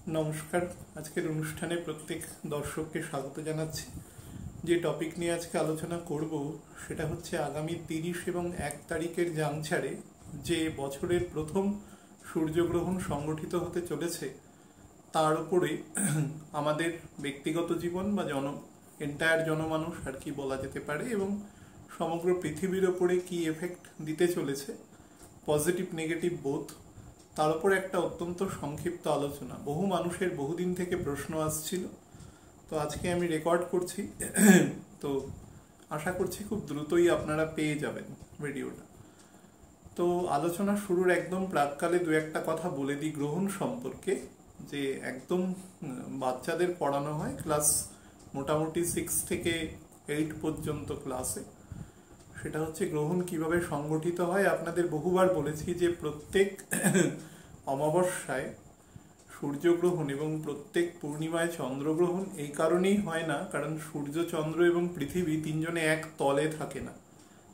নমস্কার। আজকের অনুষ্ঠানে প্রত্যেক দর্শককে স্বাগত জানাচ্ছি। যে টপিক নিয়ে আজকে আলোচনা করব সেটা হচ্ছে আগামী 30 এবং 1 তারিখের জাংছারে যে বছরের প্রথম সূর্যগ্রহণ সংগঠিত হতে চলেছে তার উপরে আমাদের ব্যক্তিগত জীবন বা এন্টায়ার জনমানুষ আর কি বলা যেতে পারে, এবং সমগ্র পৃথিবীর ওপরে কি এফেক্ট দিতে চলেছে, পজিটিভ নেগেটিভ বোথ, তার উপর একটা অত্যন্ত সংক্ষিপ্ত আলোচনা। বহু মানুষের বহুদিন থেকে প্রশ্ন আসছিল, তো আজকে আমি রেকর্ড করছি। তো আশা করছি খুব দ্রুতই আপনারা পেয়ে যাবেন ভিডিওটা। তো আলোচনা শুরুর একদম প্রাককালে দু একটা কথা বলে দিই গ্রহণ সম্পর্কে, যে একদম বাচ্চাদের পড়ানো হয় ক্লাস মোটামুটি 6 থেকে 8 পর্যন্ত ক্লাসে। সেটা হচ্ছে গ্রহণ কিভাবে সংগঠিত হয়। আপনাদের বহুবার বলেছি যে প্রত্যেক অমাবস্যায় সূর্যগ্রহণ এবং প্রত্যেক পূর্ণিমায় চন্দ্রগ্রহণ এই কারণেই হয় না, কারণ সূর্য, চন্দ্র এবং পৃথিবী তিনজনে এক তলে থাকে না,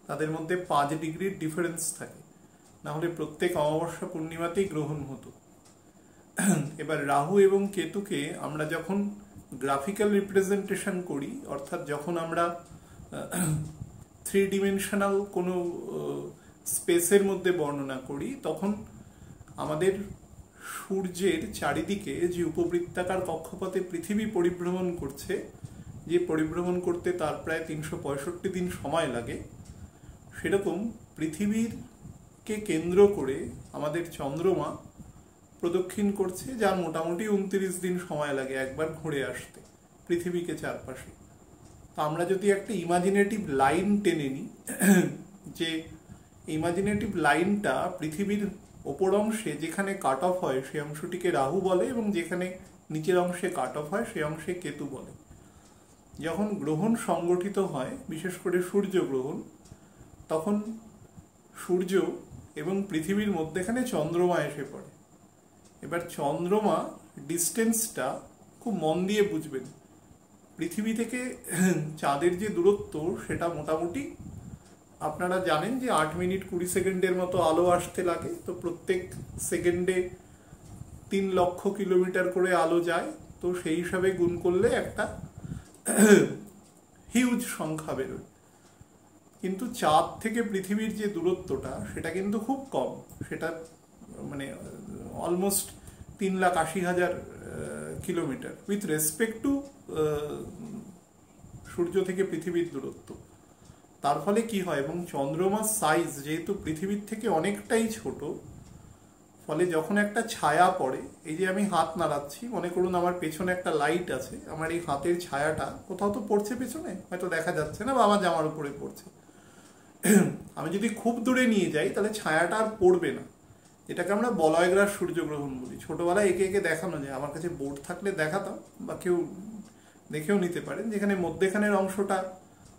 তাদের মধ্যে 5 ডিগ্রির ডিফারেন্স থাকে, না হলে প্রত্যেক অমাবস্যা পূর্ণিমাতেই গ্রহণ হতো। এবার রাহু এবং কেতুকে আমরা যখন গ্রাফিক্যাল রিপ্রেজেন্টেশন করি, অর্থাৎ যখন আমরা 3 ডিমেনশনাল কোনো স্পেসের মধ্যে বর্ণনা করি, তখন আমাদের সূর্যের চারিদিকে যে উপবৃত্তাকার কক্ষপথে পৃথিবী পরিভ্রমণ করছে, যে পরিভ্রমণ করতে তার প্রায় 365 দিন সময় লাগে, সেরকম পৃথিবীরকে কেন্দ্র করে আমাদের চন্দ্রমা প্রদক্ষিণ করছে, যার মোটামুটি 29 দিন সময় লাগে একবার ঘুরে আসতে পৃথিবীকে চারপাশে। তো আমরা যদি একটা ইমাজিনেটিভ লাইন টেনে নিই, যে ইমাজিনেটিভ লাইনটা পৃথিবীর ওপর অংশে যেখানে কাট অফ হয় সেই অংশটিকে রাহু বলে, এবং যেখানে নিচের অংশে কাট অফ হয় সেই অংশে কেতু বলে। যখন গ্রহণ সংগঠিত হয়, বিশেষ করে সূর্যগ্রহণ, তখন সূর্য এবং পৃথিবীর মধ্যেখানে চন্দ্রমা এসে পড়ে। এবার চন্দ্রমা ডিস্টেন্সটা খুব মন দিয়ে বুঝবেন। পৃথিবী থেকে চাঁদের যে দূরত্ব সেটা মোটামুটি আপনারা জানেন যে 8 মিনিট 20 সেকেন্ডের মতো আলো আসতে লাগে। তো প্রত্যেক সেকেন্ডে 3 লক্ষ কিলোমিটার করে আলো যায়। তো সেই হিসাবে গুণ করলে একটা হিউজ সংখ্যা বেরোয়। কিন্তু চাঁদ থেকে পৃথিবীর যে দূরত্বটা সেটা কিন্তু খুব কম, সেটা মানে almost 3,80,000 kilometre with respect to সূর্য থেকে পৃথিবীর দূরত্ব। তার ফলে কি হয়, এবং চন্দ্রমার সাইজ যেহেতু পৃথিবীর থেকে অনেকটাই ছোট, ফলে যখন একটা ছায়া পড়ে, এই যে আমি হাত নাড়াচ্ছি, মনে করুন আমার পেছনে একটা লাইট আছে, আমার এই হাতের ছায়াটা কোথাও তো পড়ছে পেছনে, হয়তো দেখা যাচ্ছে না, বা আমার জামার উপরে পড়ছে। আমি যদি খুব দূরে নিয়ে যাই তাহলে ছায়াটা আর পড়বে না, এটাকে আমরা বলয়গ্রাস সূর্যগ্রহণ বলি। ছোটবেলায় একে একে দেখানো যায়, আমার কাছে বোর্ড থাকলে দেখাতাম, বা কেউ দেখেও নিতে পারেন, যেখানে মধ্যেখানের অংশটা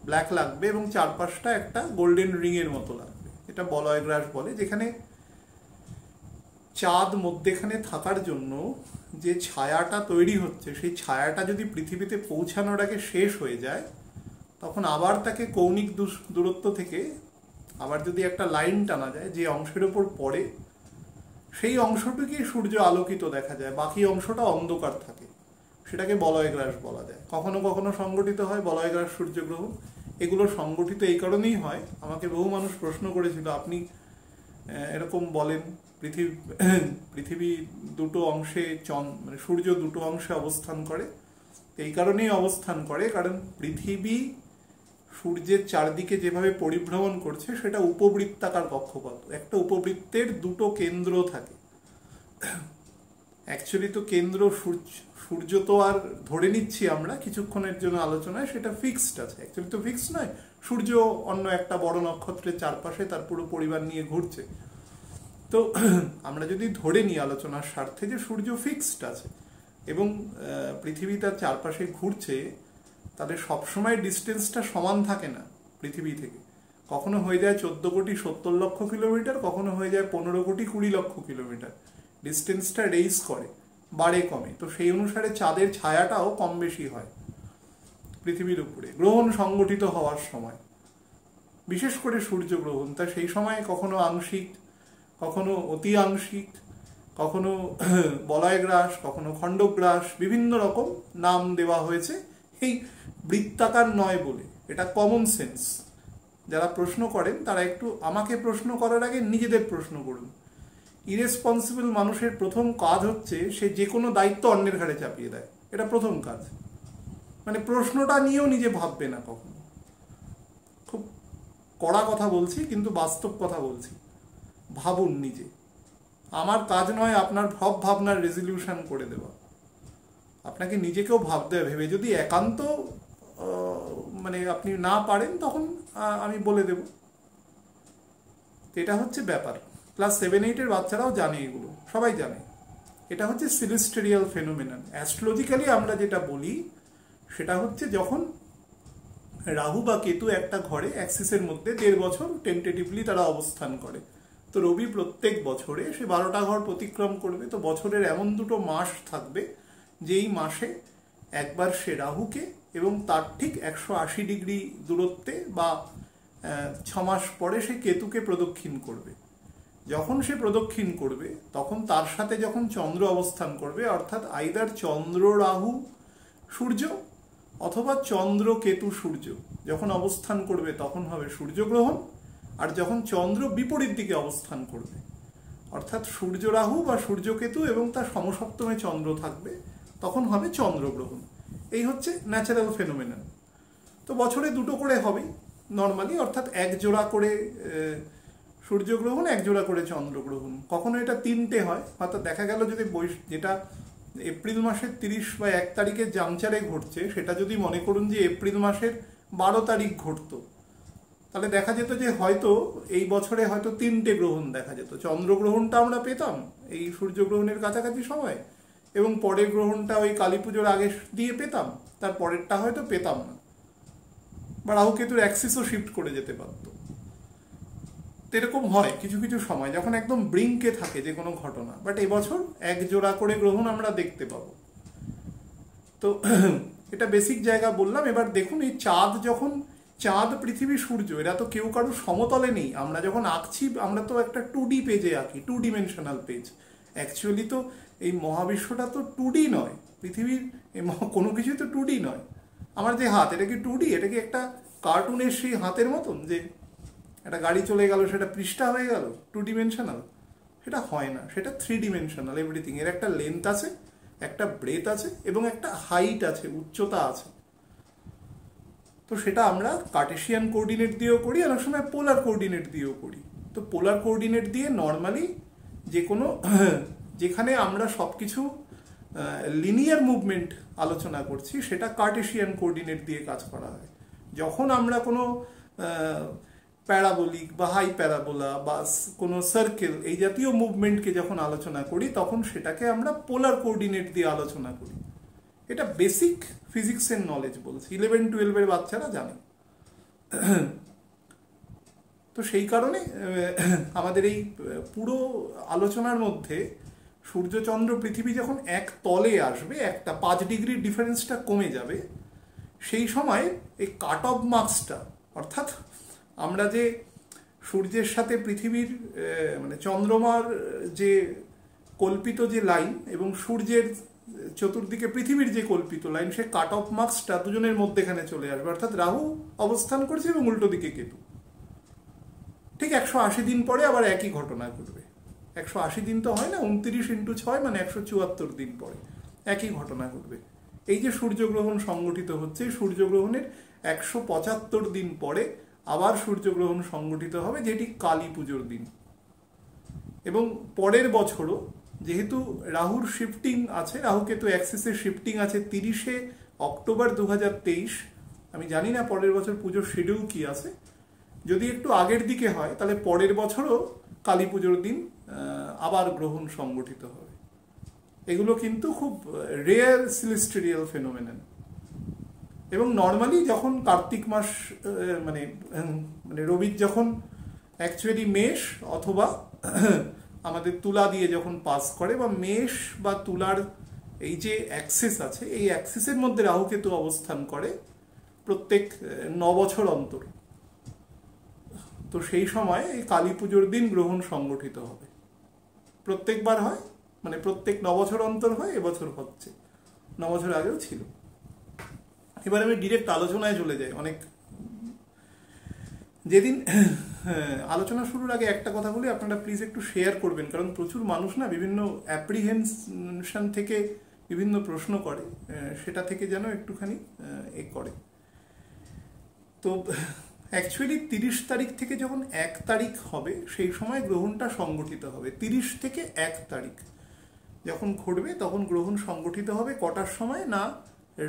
ব্ল্যাক লাগবে এবং চারপাশটা একটা গোল্ডেন রিং এর মতো লাগবে, এটা বলয়গ্রাস বলে। যেখানে চাঁদ মধ্যেখানে থাকার জন্য যে ছায়াটা তৈরি হচ্ছে, সেই ছায়াটা যদি পৃথিবীতে পৌঁছানোর আগে শেষ হয়ে যায়, তখন আবার তাকে কৌণিক দূরত্ব থেকে আবার যদি একটা লাইন টানা যায়, যে অংশের উপর পড়ে সেই অংশটুকুই সূর্য আলোকিত দেখা যায়, বাকি অংশটা অন্ধকার থাকে, সেটাকে বলয়গ্রাস বলা যায়। কখনো কখনো সংগঠিত হয় বলয়গ্রাস সূর্যগ্রহণ। এগুলো সংগঠিত এই কারণেই হয়, আমাকে বহু মানুষ প্রশ্ন করেছিল, আপনি এরকম বলেন পৃথিবী দুটো অংশে মানে সূর্য দুটো অংশে অবস্থান করে। এই কারণেই অবস্থান করে, কারণ পৃথিবী সূর্যের চারদিকে যেভাবে পরিভ্রমণ করছে সেটা উপবৃত্তাকার কক্ষপথ। একটা উপবৃত্তের দুটো কেন্দ্র থাকে। অ্যাকচুয়ালি তো কেন্দ্র সূর্য তো আর ধরে নিচ্ছি আমরা কিছুক্ষণের জন্য আলোচনায়, সেটা ফিক্সড আছে। অ্যাকচুয়ালি তো ফিক্সড নয়, সূর্য অন্য একটা বড় নক্ষত্রের চারপাশে তার পুরো পরিবার নিয়ে ঘুরছে। তো আমরা যদি ধরে নিই আলোচনার স্বার্থে যে সূর্য ফিক্সড আছে এবং পৃথিবী তার চারপাশে ঘুরছে, তাহলে সবসময় ডিস্টেন্সটা সমান থাকে না পৃথিবী থেকে। কখনো হয়ে যায় 14,70,00,000 কিলোমিটার, কখনো হয়ে যায় 15,20,00,000 কিলোমিটার। ডিস্টেন্সটা রেইজ করে, বাড়ে কমে। তো সেই অনুসারে চাঁদের ছায়াটাও কম বেশি হয় পৃথিবীর উপরে গ্রহণ সংগঠিত হওয়ার সময়, বিশেষ করে সূর্যগ্রহণ। তা সেই সময় কখনো আংশিক, কখনো অতি আংশিক, কখনো বলয় গ্রাস, কখনো খণ্ডগ্রাস, বিভিন্ন রকম নাম দেওয়া হয়েছে এই বৃত্তাকার নয় বলে। এটা কমন সেন্স। যারা প্রশ্ন করেন তারা একটু আমাকে প্রশ্ন করার আগে নিজেদের প্রশ্ন করুন। ইরেসপন্সিবল মানুষের প্রথম কাজ হচ্ছে সে যে কোনো দায়িত্ব অন্যের ঘাড়ে চাপিয়ে দেয়। এটা প্রথম কাজ। মানে প্রশ্নটা নিয়েও নিজে ভাববে না কখনো। খুব কড়া কথা বলছি, কিন্তু বাস্তব কথা বলছি। ভাবুন নিজে। আমার কাজ নয় আপনার ভাবনার রেজলিউশন করে দেওয়া। আপনাকে নিজেকেও ভাবতে ভেবে যদি একান্ত মানে আপনি না পারেন তখন আমি বলে দেব। এটা হচ্ছে ব্যাপার। ক্লাস 7-8 বাচ্চারাও জানে, এগুলো সবাই জানে। এটা হচ্ছে সিলেস্টেরিয়াল ফেনোমেনন। অ্যাস্ট্রোলজিক্যালি আমরা যেটা বলি সেটা হচ্ছে যখন রাহু বা কেতু একটা ঘরে অ্যাক্সিসের মধ্যে 1.5 বছর টেন্টেটিভলি তারা অবস্থান করে। তো রবি প্রত্যেক বছরে সে 12টা ঘর অতিক্রম করবে। তো বছরের এমন 2টো মাস থাকবে যেই মাসে একবার সে রাহুকে এবং তার ঠিক 180 ডিগ্রি দূরত্বে বা 6 মাস পরে সে কেতুকে প্রদক্ষিণ করবে। যখন সে প্রদক্ষিণ করবে তখন তার সাথে যখন চন্দ্র অবস্থান করবে, অর্থাৎ আইদার চন্দ্র রাহু সূর্য অথবা চন্দ্র কেতু সূর্য যখন অবস্থান করবে তখন হবে সূর্যগ্রহণ। আর যখন চন্দ্র বিপরীত দিকে অবস্থান করবে, অর্থাৎ সূর্য রাহু বা সূর্য কেতু এবং তার সমসপ্তমে চন্দ্র থাকবে, তখন হবে চন্দ্রগ্রহণ। এই হচ্ছে ন্যাচারাল ফেনোমেনন। তো বছরে 2টো করে হবে নর্মালি, অর্থাৎ 1 জোড়া করে সূর্যগ্রহণ, 1 জোড়া করে চন্দ্রগ্রহণ। কখনো এটা 3টে হয়। অর্থাৎ দেখা গেল যদি যেটা এপ্রিল মাসের 30 বা 1 তারিখে জামচারে ঘটছে, সেটা যদি মনে করুন যে এপ্রিল মাসের 12 তারিখ ঘটতো, তাহলে দেখা যেত যে হয়তো এই বছরে হয়তো 3টে গ্রহণ দেখা যেত। চন্দ্রগ্রহণটা আমরা পেতাম এই সূর্যগ্রহণের কাছাকাছি সময়, এবং পরের গ্রহণটা ওই কালী পুজোর আগে দিয়ে পেতাম, তার পরেরটা হয়তো পেতাম না, বা রাহু কেতুর অ্যাক্সিসও শিফট করে যেতে পারত। এরকম হয় কিছু কিছু সময় যখন একদম ব্রিঙ্কে থাকে যে কোনো ঘটনা। বাট এবছর 1 জোড়া করে গ্রহণ আমরা দেখতে পাবো। তো এটা বেসিক জায়গা বললাম। এবার দেখুন, এই চাঁদ, পৃথিবী, সূর্য এরা তো কেউ কারো সমতলে নেই। আমরা যখন আঁকছি আমরা তো একটা 2D পেজে আঁকি, 2 ডিমেনশনাল পেজ। অ্যাকচুয়ালি তো এই মহাবিশ্বটা তো 2D নয়, পৃথিবীর কোনো কিছুই তো 2D নয়। আমার যে হাত, এটা কি 2D? এটা কি একটা কার্টুনের সেই হাতের মতন যে একটা গাড়ি চলে গেল সেটা পৃষ্ঠা হয়ে গেল 2 ডিমেনশনাল? সেটা হয় না, সেটা 3 ডিমেনশনাল এভরিথিং। এর একটা লেন্থ আছে, একটা ব্রেথ আছে এবং একটা হাইট আছে, উচ্চতা আছে। তো সেটা আমরা কার্টেশিয়ান কোঅর্ডিনেট দিয়েও করি, অনেক সময় পোলার কোঅর্ডিনেট দিয়েও করি। তো পোলার কোঅর্ডিনেট দিয়ে নর্মালি যে কোনো যেখানে আমরা সব কিছু লিনিয়ার মুভমেন্ট আলোচনা করছি সেটা কার্টেশিয়ান কোঅর্ডিনেট দিয়ে কাজ করা হয়। যখন আমরা কোনো প্যারাবোলিক বা হাই প্যারাবোলা বা কোনো সার্কেল এই জাতীয় মুভমেন্টকে যখন আলোচনা করি তখন সেটাকে আমরা পোলার কোঅর্ডিনেট দিয়ে আলোচনা করি। এটা বেসিক ফিজিক্সের নলেজ বলছি, 11-12 বাচ্চারা জানে। তো সেই কারণে আমাদের এই পুরো আলোচনার মধ্যে সূর্যচন্দ্র পৃথিবী যখন এক তলে আসবে, একটা 5 ডিগ্রির ডিফারেন্সটা কমে যাবে, সেই সময় এই কাট অফ মার্কসটা, অর্থাৎ আমরা যে সূর্যের সাথে পৃথিবীর মানে চন্দ্রমার যে কল্পিত যে লাইন এবং সূর্যের চতুর্দিকে পৃথিবীর যে কল্পিত লাইন, সে কাট অফ মার্কসটা দুজনের মধ্যেখানে চলে আসবে। অর্থাৎ রাহু অবস্থান করছে এবং উল্টো দিকে কেতু। ঠিক 180 দিন পরে আবার একই ঘটনা ঘটবে। 180 দিন তো হয় না, 29x6 মানে 174 দিন পরে একই ঘটনা ঘটবে। এই যে সূর্যগ্রহণ সংগঠিত হচ্ছে, সূর্যগ্রহণের 175 দিন পরে আবার সূর্যগ্রহণ সংগঠিত হবে, যেটি কালী পুজোর দিন। এবং পরের বছরও যেহেতু রাহুর শিফটিং আছে, রাহু কেতু অ্যাক্সিসের শিফটিং আছে 30শে অক্টোবর 2023। আমি জানি না পরের বছর পুজোর শিডিউল কি আছে। যদি একটু আগের দিকে হয় তাহলে পরের বছরও কালী পুজোর দিন আবার গ্রহণ সংগঠিত হবে। এগুলো কিন্তু খুব রেয়ার সিলেস্টেরিয়াল ফেনোমেনন। এবং নর্মালি যখন কার্তিক মাস মানে রবির যখন অ্যাকচুয়ালি মেষ অথবা আমাদের তুলা দিয়ে যখন পাস করে, বা মেষ বা তুলার এই যে অ্যাক্সিস আছে, এই অ্যাক্সিসের মধ্যে রাহু কেতু অবস্থান করে প্রত্যেক 9 বছর অন্তর। তো সেই সময় এই কালী পুজোর দিন গ্রহণ সংগঠিত হবে। প্রত্যেকবার হয়, মানে প্রত্যেক 9 বছর অন্তর হয়, এবছর হচ্ছে, 9 বছর আগেও ছিল। এবার আমি ডিরেক্ট আলোচনায় চলে যাই। অনেক যেদিন আলোচনা শুরুর আগে একটা কথা বলি, আপনারা প্লিজ একটু শেয়ার করবেন, কারণ প্রচুর মানুষ না বিভিন্ন অ্যাপ্রিহেনশন থেকে বিভিন্ন প্রশ্ন করে, সেটা থেকে যেন একটুখানি করে। তো অ্যাকচুয়ালি 30 তারিখ থেকে যখন 1 তারিখ হবে সেই সময় গ্রহণটা সংগঠিত হবে। 30 থেকে 1 তারিখ যখন ঘটবে তখন গ্রহণ সংগঠিত হবে কটার সময় না,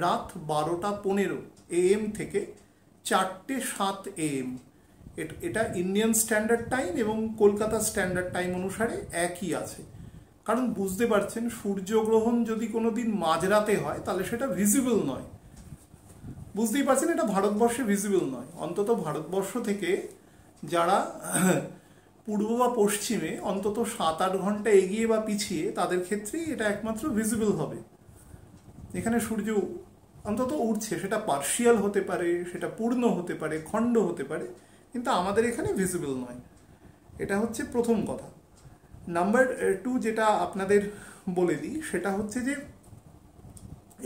রাত 12:15 AM থেকে 4:07 AM। এটা ইন্ডিয়ান স্ট্যান্ডার্ড টাইম এবং কলকাতা স্ট্যান্ডার্ড টাইম অনুসারে একই আছে। কারণ বুঝতে পারছেন, সূর্যগ্রহণ যদি কোনো দিন মাঝরাতে হয় তাহলে সেটা ভিজিবল নয়। বুঝতেই পারছেন, এটা ভারতবর্ষে ভিজিবল নয়। অন্তত ভারতবর্ষ থেকে যারা পূর্ব বা পশ্চিমে অন্তত 7-8 ঘন্টা এগিয়ে বা পিছিয়ে, তাদের ক্ষেত্রেই এটা একমাত্র ভিজিবল হবে। এখানে সূর্য অন্তত উঠছে, সেটা পার্শিয়াল হতে পারে, সেটা পূর্ণ হতে পারে, খণ্ড হতে পারে, কিন্তু আমাদের এখানে ভিজিবল নয়। এটা হচ্ছে প্রথম কথা। নাম্বার 2 যেটা আপনাদের বলে দিই, সেটা হচ্ছে যে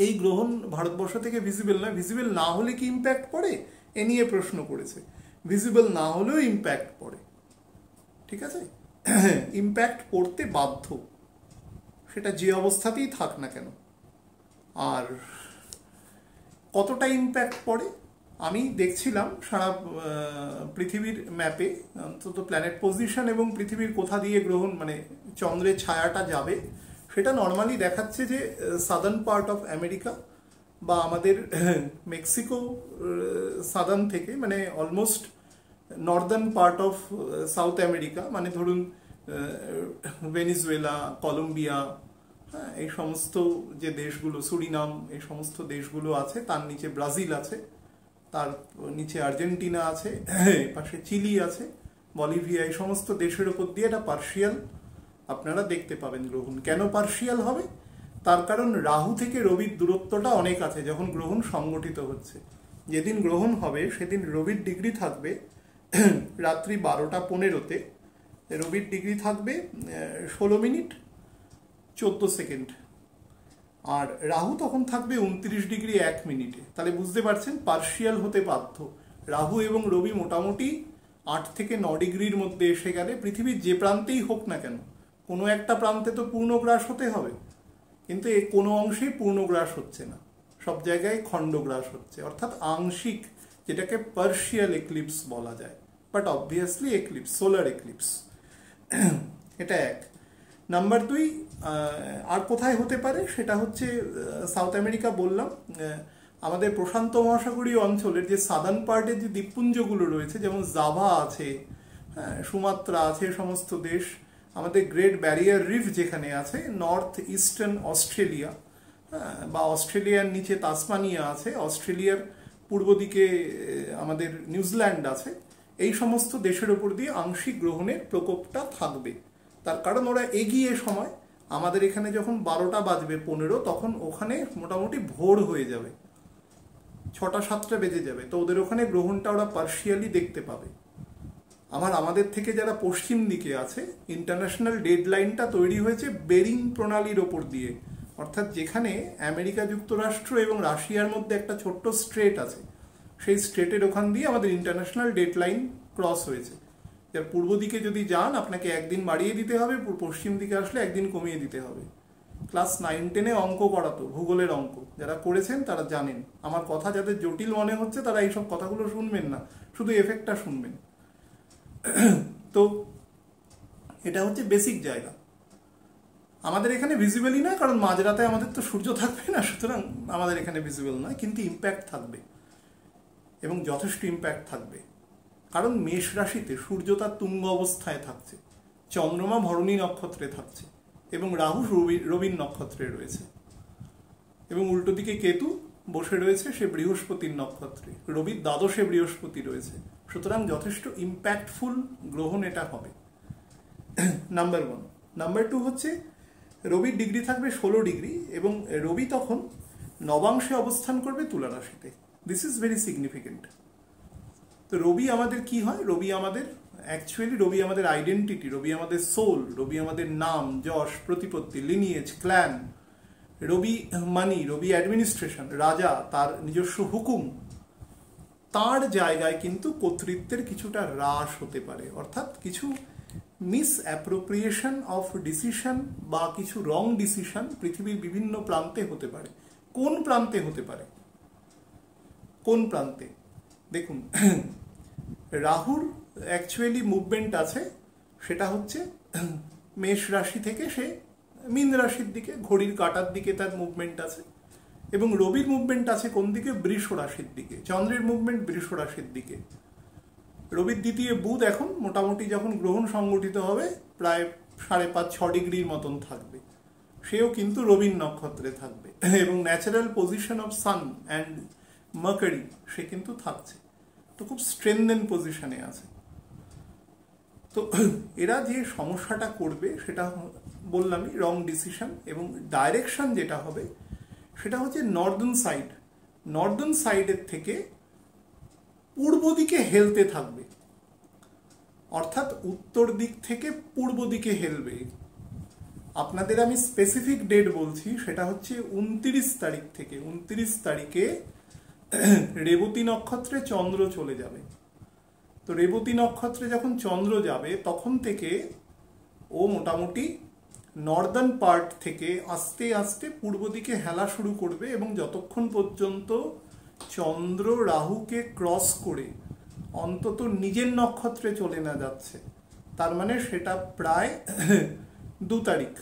এই গ্রহণ ভারতবর্ষ থেকে ভিজিবল নয়। ভিজিবল না হলে কি ইম্প্যাক্ট পড়ে এ নিয়ে প্রশ্ন করেছে। ভিজিবল না হলেও ইম্প্যাক্ট পড়ে, ঠিক আছে? ইম্প্যাক্ট পড়তে বাধ্য, সেটা যে অবস্থাতেই থাক না কেন। আর কতটা ইম্প্যাক্ট পড়ে আমি দেখছিলাম সারা পৃথিবীর ম্যাপে, অন্তত প্ল্যানেট পজিশন এবং পৃথিবীর কোথা দিয়ে গ্রহণ মানে চন্দ্রের ছায়াটা যাবে, সেটা নর্মালি দেখাচ্ছে যে সাদার্ন পার্ট অফ আমেরিকা বা আমাদের মেক্সিকো সাদার্ন থেকে, মানে almost Northern part of south America, মানে ধরুন ভেনিজুয়েলা, কলম্বিয়া, হ্যাঁ, এই সমস্ত যে দেশগুলো, সুরিনাম, এই সমস্ত দেশগুলো আছে, তার নিচে ব্রাজিল আছে, তার নিচে আর্জেন্টিনা আছে, পাশে চিলি আছে, বলিভিয়া, এই সমস্ত দেশের উপর দিয়ে এটা পার্শিয়াল আপনারা দেখতে পাবেন গ্রহণ। কেন পার্শিয়াল হবে? তার কারণ রাহু থেকে রবির দূরত্বটা অনেক আছে যখন গ্রহণ সংগঠিত হচ্ছে। যেদিন গ্রহণ হবে সেদিন রবির ডিগ্রি থাকবে রাত্রি 12:15-তে, রবির ডিগ্রি থাকবে 16 মিনিট 14 সেকেন্ড, আর রাহু তখন থাকবে 29 ডিগ্রি 1 মিনিটে। তাহলে বুঝতে পারছেন পার্শিয়াল হতে বাধ্য। রাহু এবং রবি মোটামুটি 8 থেকে 9 ডিগ্রির মধ্যে এসে গেলে পৃথিবীর যে প্রান্তেই হোক না কেন, কোনো একটা প্রান্তে তো পূর্ণগ্রাস হতে হবে, কিন্তু এই কোনো অংশেই পূর্ণগ্রাস হচ্ছে না, সব জায়গায় খণ্ডগ্রাস হচ্ছে, অর্থাৎ আংশিক, যেটাকে পার্শিয়াল এক্লিপস বলা যায়, but obviously eclipse, solar eclipse. এটা এক। নাম্বার 2, আর কোথায় হতে পারে সেটা হচ্ছে সাউথ আমেরিকা বললাম, আমাদের প্রশান্ত মহাসাগরীয় অঞ্চলের যে সাদার্ন পার্টের যে দ্বীপপুঞ্জগুলো রয়েছে, যেমন জাভা আছে, হ্যাঁ, সুমাত্রা আছে, সমস্ত দেশ, আমাদের গ্রেট ব্যারিয়ার রিফ যেখানে আছে, নর্থ ইস্টার্ন অস্ট্রেলিয়া, হ্যাঁ, বা অস্ট্রেলিয়ার নিচে তাসমানিয়া আছে, অস্ট্রেলিয়ার পূর্ব দিকে আমাদের নিউজিল্যান্ড আছে, এই সমস্ত দেশের ওপর দিয়ে আংশিক গ্রহণের প্রকোপটা থাকবে। তার কারণ ওরা এগিয়ে সময়, আমাদের এখানে যখন 12টা বাজবে 15 তখন ওখানে মোটামুটি ভোর হয়ে যাবে, 6টা-7টা বেজে যাবে, তো ওদের ওখানে গ্রহণটা ওরা পার্শিয়ালি দেখতে পাবে। আমাদের থেকে যারা পশ্চিম দিকে আছে, ইন্টারন্যাশনাল ডেডলাইনটা তৈরি হয়েছে বেরিং প্রণালীর ওপর দিয়ে, অর্থাৎ যেখানে আমেরিকা যুক্তরাষ্ট্র এবং রাশিয়ার মধ্যে একটা ছোট্ট স্ট্রেট আছে, সেই স্ট্রেটের ওখান দিয়ে আমাদের ইন্টারন্যাশনাল ডেডলাইন ক্রস হয়েছে। যার পূর্ব দিকে যদি যান আপনাকে একদিন বাড়িয়ে দিতে হবে, পশ্চিম দিকে আসলে একদিন কমিয়ে দিতে হবে। ক্লাস 9-10-এ অঙ্ক করাতো, ভূগোলের অঙ্ক, যারা করেছেন তারা জানেন। আমার কথা যাদের জটিল মনে হচ্ছে তারা এইসব কথাগুলো শুনবেন না, শুধু এফেক্টটা শুনবেন। তো এটা হচ্ছে বেসিক জায়গা। আমাদের এখানে ভিজিবলই নয়, কারণ মাঝরাতে আমাদের তো সূর্য থাকবে না, সুতরাং আমাদের এখানে ভিজিবল নয়, কিন্তু ইম্প্যাক্ট থাকবে এবং যথেষ্ট ইম্প্যাক্ট থাকবে। কারণ মেষ রাশিতে সূর্য তার তুঙ্গ অবস্থায় থাকছে, চন্দ্রমা ভরণী নক্ষত্রে থাকছে এবং রাহু রবির নক্ষত্রে রয়েছে, এবং উল্টো দিকে কেতু বসে রয়েছে সে বৃহস্পতির নক্ষত্রে, রবির দ্বাদশে বৃহস্পতি রয়েছে। সুতরাং যথেষ্ট ইম্প্যাক্টফুল গ্রহণ এটা হবে, নাম্বার 1। নাম্বার 2 হচ্ছে রবির ডিগ্রি থাকবে 16 ডিগ্রি এবং রবি তখন নবাংশে অবস্থান করবে তুলা রাশিতে। This is very significant. তো রবি আমাদের কি হয়, রবি আমাদের অ্যাকচুয়ালি রবি আমাদের আইডেন্টিটি, রবি আমাদের সোল, রবি আমাদের নাম, যশ, প্রতিপত্তি, লিনিয়েজ, ক্ল্যান, রবি মানি, রবি অ্যাডমিনিস্ট্রেশন, রাজা, তার নিজস্ব হুকুম। তার জায়গায় কিন্তু কর্তৃত্বের কিছুটা হ্রাস হতে পারে, অর্থাৎ কিছু মিস অ্যাপ্রোপ্রিয়েশন অফ ডিসিশন বা কিছু রং ডিসিশন পৃথিবীর বিভিন্ন প্রান্তে হতে পারে। কোন প্রান্তে হতে পারে? কোন প্রান্তে? দেখুন, রাহুর অ্যাকচুয়ালি মুভমেন্ট আছে, সেটা হচ্ছে মেষ রাশি থেকে সে মীন রাশির দিকে, ঘড়ির কাঁটার দিকে তার মুভমেন্ট আছে। এবং রবির মুভমেন্ট আছে কোন দিকে? বৃষ রাশির দিকে। চন্দ্রের মুভমেন্ট বৃষ রাশির দিকে। রবির দ্বিতীয় বুধ এখন মোটামুটি যখন গ্রহণ সংগঠিত হবে প্রায় 5.5-6 ডিগ্রির মতন থাকবে, সেও কিন্তু রবির নক্ষত্রে থাকবে। এবং natural position of sun and Mercury সে কিন্তু থাকছে, তো খুব স্ট্রেনদেন পজিশনে আছে। তো এরা যে সমস্যাটা করবে সেটা বললামই, রং ডিসিশন। এবং ডাইরেকশন যেটা হবে সেটা হচ্ছে নর্দার্ন সাইড, নর্দার্ন সাইডের থেকে পূর্ব দিকে হেলতে থাকবে, অর্থাৎ উত্তর দিক থেকে পূর্ব দিকে হেলবে। আপনাদের আমি স্পেসিফিক ডেট বলছি, সেটা হচ্ছে 29 তারিখ থেকে। 29 তারিখে রেবতী নক্ষত্রে চন্দ্র চলে যাবে। তো রেবতী নক্ষত্রে যখন চন্দ্র যাবে তখন থেকে ও মোটামুটি নর্দার্ন পার্ট থেকে আস্তে আস্তে পূর্ব দিকে হেলা শুরু করবে, এবং যতক্ষণ পর্যন্ত চন্দ্র রাহুকে ক্রস করে অন্তত নিজের নক্ষত্রে চলে না যাচ্ছে, তার মানে সেটা প্রায় 2 তারিখ,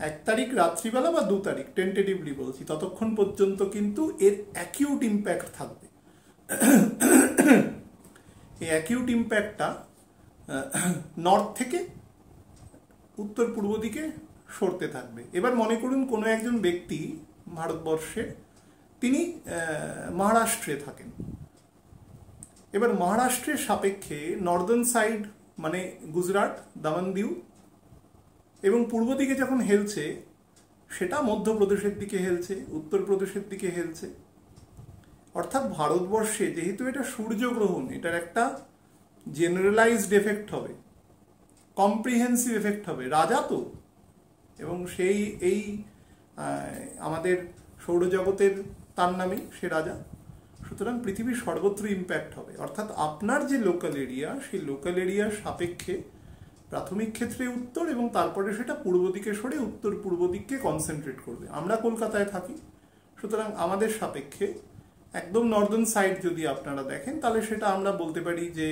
1 তারিখ রাত্রিবেলা বা 2 তারিখ টেন্টেটিভলি বলছি, ততক্ষণ পর্যন্ত কিন্তু এর অ্যাকিউট ইম্প্যাক্ট থাকবে। এই অ্যাকিউট ইম্প্যাক্টটা নর্থ থেকে উত্তর পূর্ব দিকে সরতে থাকবে। এবার মনে করুন কোনো একজন ব্যক্তি ভারতবর্ষে, তিনি মহারাষ্ট্রে থাকেন। এবার মহারাষ্ট্রের সাপেক্ষে নর্দার্ন সাইড মানে গুজরাট, দামন দিউ, এবং পূর্ব দিকে যখন হেলছে সেটা মধ্যপ্রদেশের দিকে হেলছে, উত্তরপ্রদেশের দিকে হেলছে। অর্থাৎ ভারতবর্ষে যেহেতু এটা সূর্যগ্রহণ, এটার একটা জেনারেলাইজড এফেক্ট হবে, কম্প্রিহেন্সিভ এফেক্ট হবে। রাজা তো, এবং সেই এই আমাদের সৌরজগতের তার নামেই সে রাজা, সুতরাং পৃথিবীর সর্বত্র ইম্প্যাক্ট হবে। অর্থাৎ আপনার যে লোকাল এরিয়া, সেই লোকাল এরিয়ার সাপেক্ষে প্রাথমিক ক্ষেত্রে উত্তর, এবং তারপরে সেটা পূর্ব দিকে সরে উত্তর পূর্ব দিককে কনসেন্ট্রেট করবে। আমরা কলকাতায় থাকি, সুতরাং আমাদের সাপেক্ষে একদম নর্দার্ন সাইড যদি আপনারা দেখেন, তাহলে সেটা আমরা বলতে পারি যে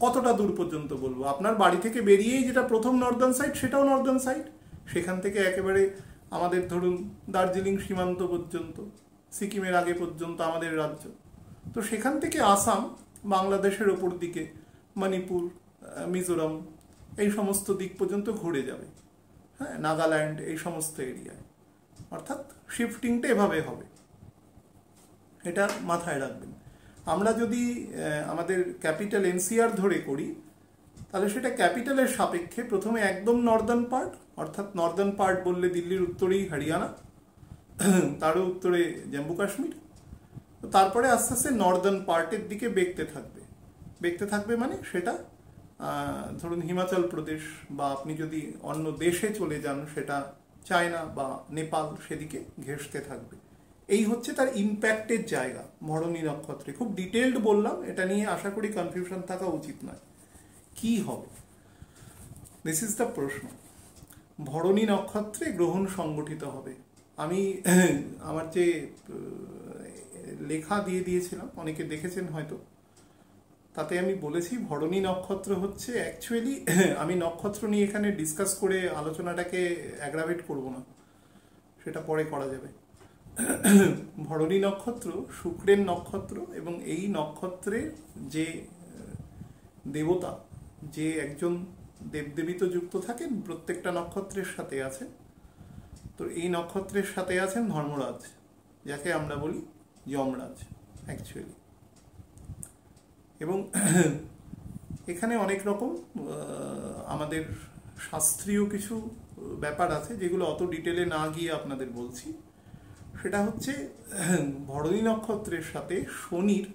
কতটা দূর পর্যন্ত বলবো, আপনার বাড়ি থেকে বেরিয়েই যেটা প্রথম নর্দার্ন সাইড, সেটাও নর্দার্ন সাইড। সেখান থেকে একেবারে আমাদের ধরুন দার্জিলিং সীমান্ত পর্যন্ত, সিকিমের আগে পর্যন্ত আমাদের রাজ্য। তো সেখান থেকে আসাম, বাংলাদেশের ওপর দিকে মণিপুর, মিজোরাম, এই সমস্ত দিক পর্যন্ত ঘুরে যাবে, হ্যাঁ, নাগাল্যান্ড, এই সমস্ত এরিয়ায়। অর্থাৎ শিফটিংটা এভাবে হবে, এটা মাথায় রাখবেন। আমরা যদি আমাদের ক্যাপিটাল এনসিআর ধরে করি, তাহলে সেটা ক্যাপিটালের সাপেক্ষে প্রথমে একদম নর্দার্ন পার্ট, অর্থাৎ নর্দার্ন পার্ট বললে দিল্লির উত্তরেই হরিয়ানা, তারও উত্তরে জম্মু কাশ্মীর, তারপরে আস্তে আস্তে নর্দার্ন পার্টের দিকে বেঁকতে থাকবে। বেঁকতে থাকবে মানে সেটা ধরুন হিমাচল প্রদেশ, বা আপনি যদি অন্য দেশে চলে যান সেটা চায়না বা নেপাল, সেদিকে ঘেঁষতে থাকবে। এই হচ্ছে তার ইম্প্যাক্টের জায়গা ভরণী নক্ষত্রে। খুব ডিটেলড বললাম, এটা নিয়ে আশা করি কনফিউশন থাকা উচিত নয়। কি হবে, দিস ইজ দ্য প্রশ্ন। ভরণী নক্ষত্রে গ্রহণ সংগঠিত হবে। আমি আমার যে লেখা দিয়ে দিয়েছিলাম, অনেকে দেখেছেন হয়তো, তাতে আমি বলেছি ভরণী নক্ষত্র হচ্ছে অ্যাকচুয়ালি, আমি নক্ষত্র নিয়ে এখানে ডিসকাস করে আলোচনাটাকে অ্যাগ্রাভেট করব না, সেটা পরে করা যাবে। ভরণী নক্ষত্র শুক্রের নক্ষত্র, এবং এই নক্ষত্রের যে দেবতা, যে একজন দেবদেবী তো যুক্ত থাকেন, প্রত্যেকটা নক্ষত্রের সাথে আছে। তো এই নক্ষত্রের সাথে আছেন ধর্মরাজ, যাকে আমরা বলি যমরাজ অ্যাকচুয়ালি। এবং এখানে অনেক রকম আমাদের শাস্ত্রীয় কিছু ব্যাপার আছে, যেগুলো অত ডিটেলে না গিয়ে আপনাদের বলছি। সেটা হচ্ছে ভরণী নক্ষত্রের সাথে শনির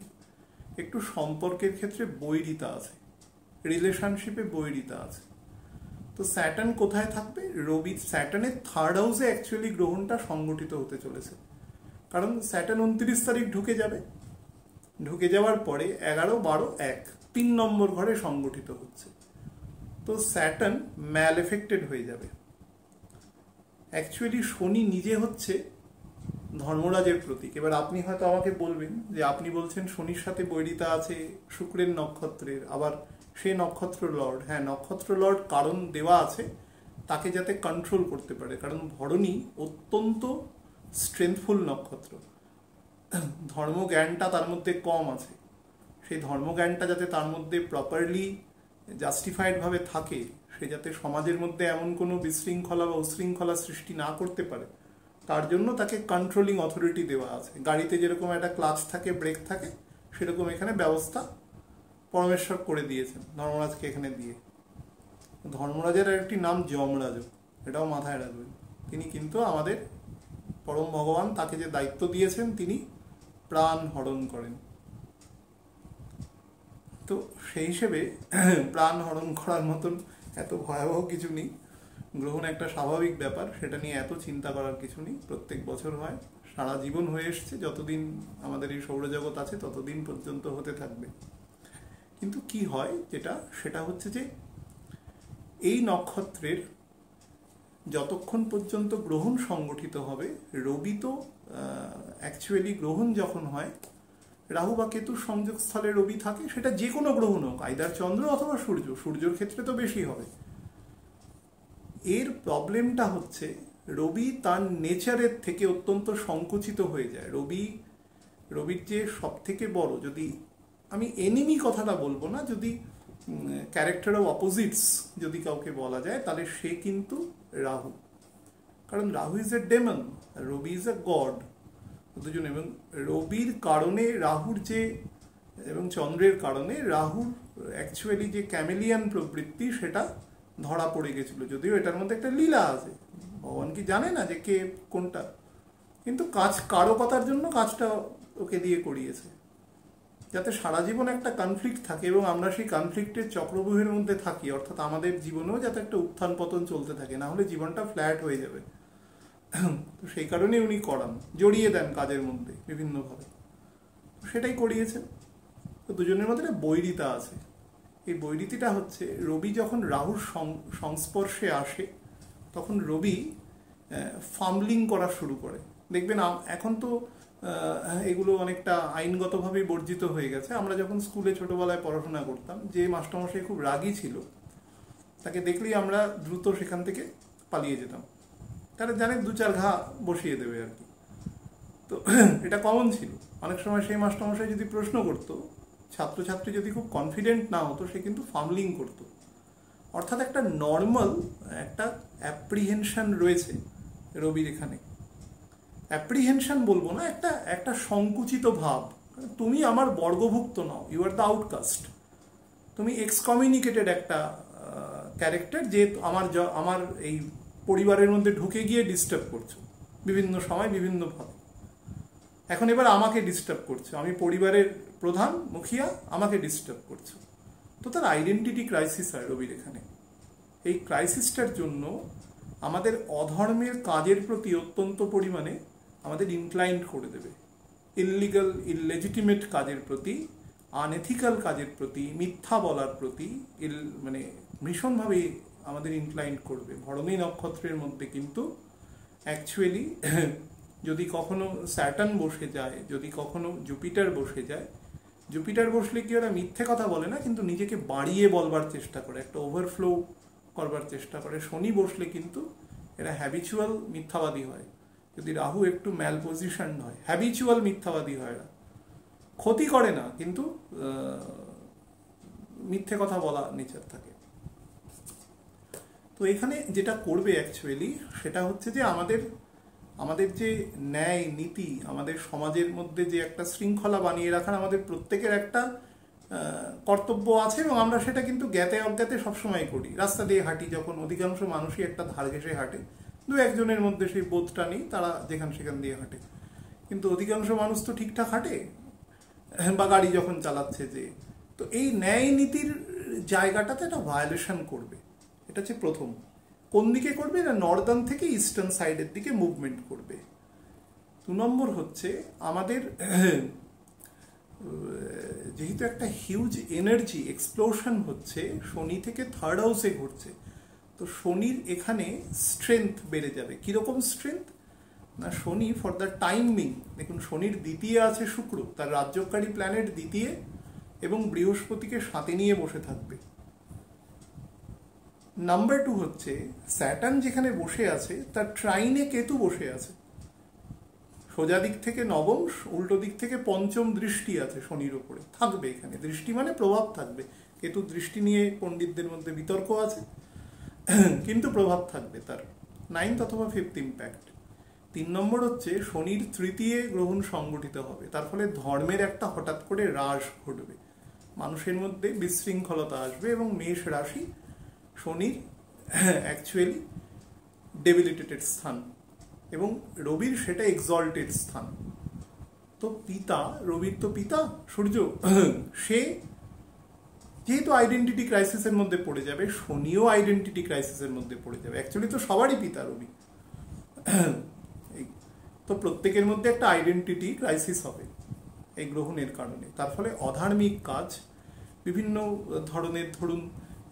একটু সম্পর্কের ক্ষেত্রে বৈরিতা আছে, রিলেশনশিপে বৈরিতা আছে। তো স্যাটার্ন কোথায় থাকবে? রবি, স্যাটার্নের থার্ড হাউসে অ্যাকচুয়ালি গ্রহণটা সংগঠিত হতে চলেছে, কারণ স্যাটার্ন 29 তারিখ ঢুকে যাবে। ঢুকে যাওয়ার পরে 11, 12, 1 3 নম্বর ঘরে সংগঠিত হচ্ছে। তো স্যাটার্ন ম্যাল এফেক্টেড হয়ে যাবে। অ্যাকচুয়ালি শনি নিজে হচ্ছে ধর্মরাজের প্রতীক। এবার আপনি হয়তো আমাকে বলবেন যে আপনি বলছেন শনির সাথে বৈরিতা আছে শুক্রের নক্ষত্রের, আবার সে নক্ষত্র লর্ড। হ্যাঁ, নক্ষত্র লর্ড কারণ দেওয়া আছে তাকে যাতে কন্ট্রোল করতে পারে, কারণ ভরণী অত্যন্ত স্ট্রেংথফুল নক্ষত্র, ধর্মজ্ঞানটা তার মধ্যে কম আছে। সেই ধর্মজ্ঞানটা যাতে তার মধ্যে প্রপারলি জাস্টিফাইডভাবে থাকে, সে যাতে সমাজের মধ্যে এমন কোনো বিশৃঙ্খলা বা উশৃঙ্খলা সৃষ্টি না করতে পারে, তার জন্য তাকে কন্ট্রোলিং অথরিটি দেওয়া আছে। গাড়িতে যেরকম একটা ক্লাচ থাকে, ব্রেক থাকে, সেরকম এখানে ব্যবস্থা পরমেশ্বর করে দিয়েছেন ধর্মরাজকে এখানে দিয়ে। ধর্মরাজের একটি নাম যমরাজও, এটাও মাথায় রাখবেন। তিনি কিন্তু আমাদের পরম ভগবান, তাকে যে দায়িত্ব দিয়েছেন তিনি প্রাণ হরণ করেন। তো সেই হিসেবে প্রাণ হরণ করার মতন এত ভয়াবহ কিছু নেই। গ্রহণ একটা স্বাভাবিক ব্যাপার, সেটা নিয়ে এত চিন্তা করার কিছু নেই। প্রত্যেক বছর হয়, সারা জীবন হয়ে এসছে, যতদিন আমাদের এই সৌরজগৎ আছে ততদিন পর্যন্ত হতে থাকবে। কিন্তু কি হয় যেটা, সেটা হচ্ছে যে এই নক্ষত্রের যতক্ষণ পর্যন্ত গ্রহণ সংগঠিত হবে, রবি তো অ্যাকচুয়ালি গ্রহণ যখন হয়, রাহু বা কেতুর সংযোগস্থলে রবি থাকে, সেটা যে কোনো গ্রহণ হোক, আইদার চন্দ্র অথবা সূর্য, সূর্যের ক্ষেত্রে তো বেশি হবে। এর প্রবলেমটা হচ্ছে রবি তার নেচারের থেকে অত্যন্ত সংকুচিত হয়ে যায়। রবির যে সব থেকে বড়, যদি আমি এনিমি কথাটা বলবো না, যদি ক্যারেক্টার অফ অপোজিটস যদি কাউকে বলা যায়, তাহলে সে কিন্তু রাহু। কারণ Rahu is a demon, Robi is a god দুজন। এবং রবির কারণে রাহুর যে, এবং চন্দ্রের কারণে রাহুর অ্যাকচুয়ালি যে ক্যামেলিয়ান প্রবৃত্তি, সেটা ধরা পড়ে গেছিল। যদিও এটার মধ্যে একটা লীলা আছে, ভগবান কি জানে না যে কে কোনটা, কিন্তু কারকতার জন্য কাজটা ওকে দিয়ে করিয়েছে, যাতে সারা জীবন একটা কনফ্লিক্ট থাকে এবং আমরা সেই কনফ্লিক্টের চক্রব্যূহের মধ্যে থাকি। অর্থাৎ আমাদের জীবনেও যাতে একটা উত্থান পতন চলতে থাকে, না হলে জীবনটা ফ্ল্যাট হয়ে যাবে। তো সেই কারণে উনি করান, জড়িয়ে দেন কাজের মধ্যে বিভিন্নভাবে, সেটাই করিয়েছেন। তো দুজনের মধ্যে একটা বৈরিতা আছে। এই বৈরিতিটা হচ্ছে, রবি যখন রাহুর সংস্পর্শে আসে, তখন রবি ফাম্বলিং করা শুরু করে। দেখবেন এখন তো এগুলো অনেকটা আইনগতভাবেই বর্জিত হয়ে গেছে। আমরা যখন স্কুলে ছোটবেলায় পড়াশোনা করতাম, যে মাস্টারমশাই খুব রাগী ছিল, তাকে দেখলেই আমরা দ্রুত সেখান থেকে পালিয়ে যেতাম, তারা জানে 2-4 ঘা বসিয়ে দেবে আর কি। তো এটা কমন ছিল। অনেক সময় সেই মাস্টারমশাই যদি প্রশ্ন করতো, ছাত্রছাত্রী যদি খুব কনফিডেন্ট না হতো, সে কিন্তু ফাম্বলিং করতো। অর্থাৎ একটা নর্মাল একটা অ্যাপ্রিহেনশন রয়েছে রবির এখানে। অ্যাপ্রিহেনশন বলবো না, একটা সংকুচিত ভাব। তুমি আমার বর্গভুক্ত নও, ইউ আর দ্য আউটকাস্ট, তুমি এক্সকমিউনিকেটেড একটা ক্যারেক্টার, যে আমার এই পরিবারের মধ্যে ঢুকে গিয়ে ডিস্টার্ব করছো বিভিন্ন সময় বিভিন্নভাবে। এখন এবার আমাকে ডিস্টার্ব করছো, আমি পরিবারের প্রধান মুখিয়া, আমাকে ডিস্টার্ব করছো। তো তার আইডেন্টিটি ক্রাইসিস হয় রবির এখানে। এই ক্রাইসিসটার জন্য আমাদের অধর্মের কাজের প্রতি অত্যন্ত পরিমাণে আমাদের ইনক্লাইন্ড করে দেবে। ইললিগাল, ইললেজিটিমেট কাজের প্রতি, আনএথিক্যাল কাজের প্রতি, মিথ্যা বলার প্রতি মানে ভীষণভাবে আমাদের ইনক্লাইন্ড করবে। ভরণী নক্ষত্রের মধ্যে কিন্তু অ্যাকচুয়ালি যদি কখনো স্যাটার্ন বসে যায়, যদি কখনো জুপিটার বসে যায়, জুপিটার বসলে কি ওরা মিথ্যে কথা বলে না, কিন্তু নিজেকে বাড়িয়ে বলবার চেষ্টা করে, একটা ওভারফ্লো করবার চেষ্টা করে। শনি বসলে কিন্তু এরা হ্যাবিচুয়াল মিথ্যাবাদী হয়। যদি রাহু একটু ম্যাল পজিশন হয়, হ্যাবিচুয়াল মিথ্যাবাদী হয়। এরা ক্ষতি করে না, কিন্তু মিথ্যে কথা বলা নেচার থাকে। তো এখানে যেটা করবে অ্যাকচুয়ালি, সেটা হচ্ছে যে আমাদের যে ন্যায় নীতি, আমাদের সমাজের মধ্যে যে একটা শৃঙ্খলা বানিয়ে রাখার আমাদের প্রত্যেকের একটা কর্তব্য আছে, এবং আমরা সেটা কিন্তু জ্ঞাতে অজ্ঞাতে সবসময় করি। রাস্তা দিয়ে হাঁটি যখন, অধিকাংশ মানুষই একটা ধার ঘেঁষে হাঁটে, 2-1 জনের মধ্যে সেই বোধটা নেই, তারা যেখান সেখান দিয়ে হাঁটে। কিন্তু অধিকাংশ মানুষ তো ঠিকঠাক হাঁটে। বা গাড়ি যখন চালাচ্ছে যে, তো এই ন্যায় নীতির জায়গাটাতে একটা ভায়োলেশন করবে। এটা হচ্ছে প্রথম। কোন দিকে করবে না, নর্দার্ন থেকে ইস্টার্ন সাইডের দিকে মুভমেন্ট করবে। 2 নম্বর হচ্ছে আমাদের যেহেতু একটা হিউজ এনার্জি এক্সপ্লোশন হচ্ছে, শনি থেকে 3rd হাউসে ঘুরছে, তো শনির এখানে স্ট্রেংথ বেড়ে যাবে। কিরকম স্ট্রেংথ না, শনি ফর দ্য টাইমিং, দেখুন শনির দ্বিতীয় আছে শুক্র, তার রাজ্যকারী প্ল্যানেট দ্বিতীয়, এবং বৃহস্পতিকে সাথে নিয়ে বসে থাকবে। নাম্বার 2 হচ্ছে স্যাটার্ন যেখানে বসে আছে তার ট্রাইনে কেতু বসে আছে, সোজা দিক থেকে নবম, উল্টো দিক থেকে পঞ্চম দৃষ্টি আছে শনির উপরে, থাকবে এখানে। দৃষ্টি মানে প্রভাব থাকবে, কেতু দৃষ্টি নিয়ে পণ্ডিতদের মধ্যে বিতর্ক আছে, কিন্তু প্রভাব থাকবে তার 9th অথবা 5th ইম্প্যাক্ট। 3 নম্বর হচ্ছে শনির তৃতীয় গ্রহণ সংগঠিত হবে, তার ফলে ধর্মের একটা হঠাৎ করে হ্রাস ঘটবে, মানুষের মধ্যে বিশৃঙ্খলতা আসবে, এবং মেষ রাশি শনির অ্যাকচুয়ালি ডেবিলিটেটেড স্থান, এবং রবির সেটা এক্সল্টেড স্থান। তো পিতা, রবির তো পিতা সূর্য, সে যেহেতু আইডেন্টিটি ক্রাইসিসের মধ্যে পড়ে যাবে, শনিও আইডেন্টিটি ক্রাইসিসের মধ্যে পড়ে যাবে। অ্যাকচুয়ালি তো সবারই পিতা রবি, তো প্রত্যেকের মধ্যে একটা আইডেন্টিটি ক্রাইসিস হবে এই গ্রহণের কারণে। তার ফলে অধার্মিক কাজ, বিভিন্ন ধরনের, ধরুন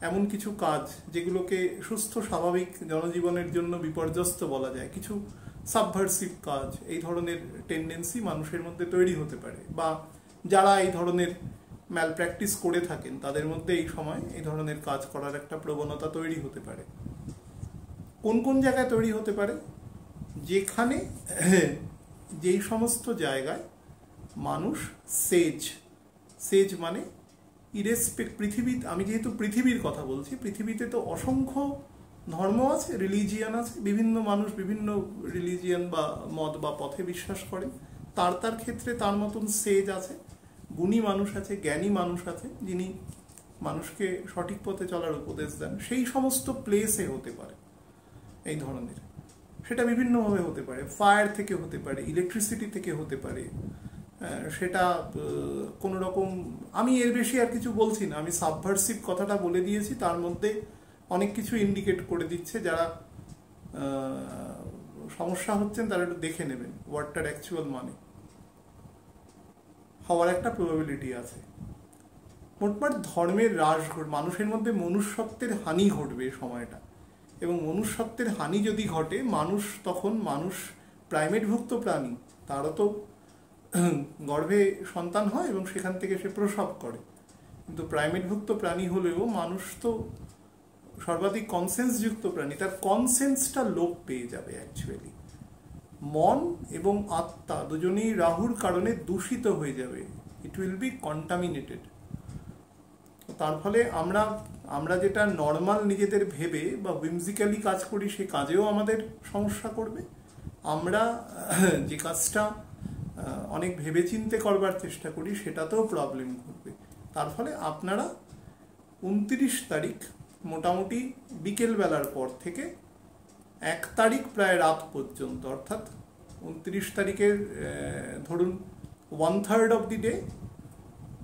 এমন কিছু কাজ যেগুলোকে সুস্থ স্বাভাবিক জনজীবনের জন্য বিপর্যস্ত বলা যায়, কিছু সাবভার্সিভ কাজ, এই ধরনের টেন্ডেন্সি মানুষের মধ্যে তৈরি হতে পারে, বা যারা এই ধরনের ম্যাল প্র্যাকটিস করে থাকেন তাদের মধ্যে এই সময় এই ধরনের কাজ করার একটা প্রবণতা তৈরি হতে পারে। কোন কোন জায়গায় তৈরি হতে পারে, যেখানে যেই সমস্ত জায়গায় মানুষ সেজ মানে পৃথিবী, আমি যেহেতু পৃথিবীর কথা বলছি, পৃথিবীতে তো অসংখ্য ধর্ম আছে, রিলিজিয়ান আছে, বিভিন্ন মানুষ বিভিন্ন রিলিজিয়ান বা মত বা পথে বিশ্বাস করেন, তার ক্ষেত্রে তার মতন সেজ আছে, গুণী মানুষ আছে, জ্ঞানী মানুষ আছে, যিনি মানুষকে সঠিক পথে চলার উপদেশ দেন। সেই সমস্ত প্লেসে হতে পারে এই ধরনের, সেটা বিভিন্নভাবে হতে পারে, ফায়ার থেকে হতে পারে, ইলেকট্রিসিটি থেকে হতে পারে, সেটা কোনো রকম, আমি এর বেশি আর কিছু বলছি না, আমি সাবভার্সিভ কথাটা বলে দিয়েছি, তার মধ্যে অনেক কিছু ইন্ডিকেট করে দিচ্ছে। যারা সমস্যা হচ্ছেন তারা একটু দেখে নেবেন ওয়ার্ডটার অ্যাকচুয়াল মানে হওয়ার একটা প্রবাবিলিটি আছে। মোটমাট ধর্মের হ্রাস ঘটবে, মানুষের মধ্যে মনুষ্যত্বের হানি ঘটবে সময়টা, এবং মনুষ্যত্বের হানি যদি ঘটে, মানুষ প্রাইমেটভুক্ত প্রাণী, তারও তো গর্ভে সন্তান হয় এবং সেখান থেকে সে প্রসব করে, কিন্তু প্রাইমেটভুক্ত প্রাণী হলেও মানুষ তো সর্বাধিক কনসেন্সযুক্ত প্রাণী, তার কনসেন্সটা লোপ পেয়ে যাবে। অ্যাকচুয়ালি মন এবং আত্মা দুজনেই রাহুর কারণে দূষিত হয়ে যাবে, ইট উইল বি কন্টামিনেটেড। তার ফলে আমরা যেটা নর্মাল নিজেদের ভেবে বা উইমজিক্যালি কাজ করি, সে কাজেও আমাদের সমস্যা করবে। আমরা যে কাজটা অনেক ভেবেচিন্তে করবার চেষ্টা করি, সেটাতেও প্রবলেম ঘটবে। তার ফলে আপনারা 29 তারিখ মোটামুটি বিকেল বেলার পর থেকে 1 তারিখ প্রায় রাত পর্যন্ত, অর্থাৎ 29 তারিখের ধরুন 1/3 অফ দি ডে,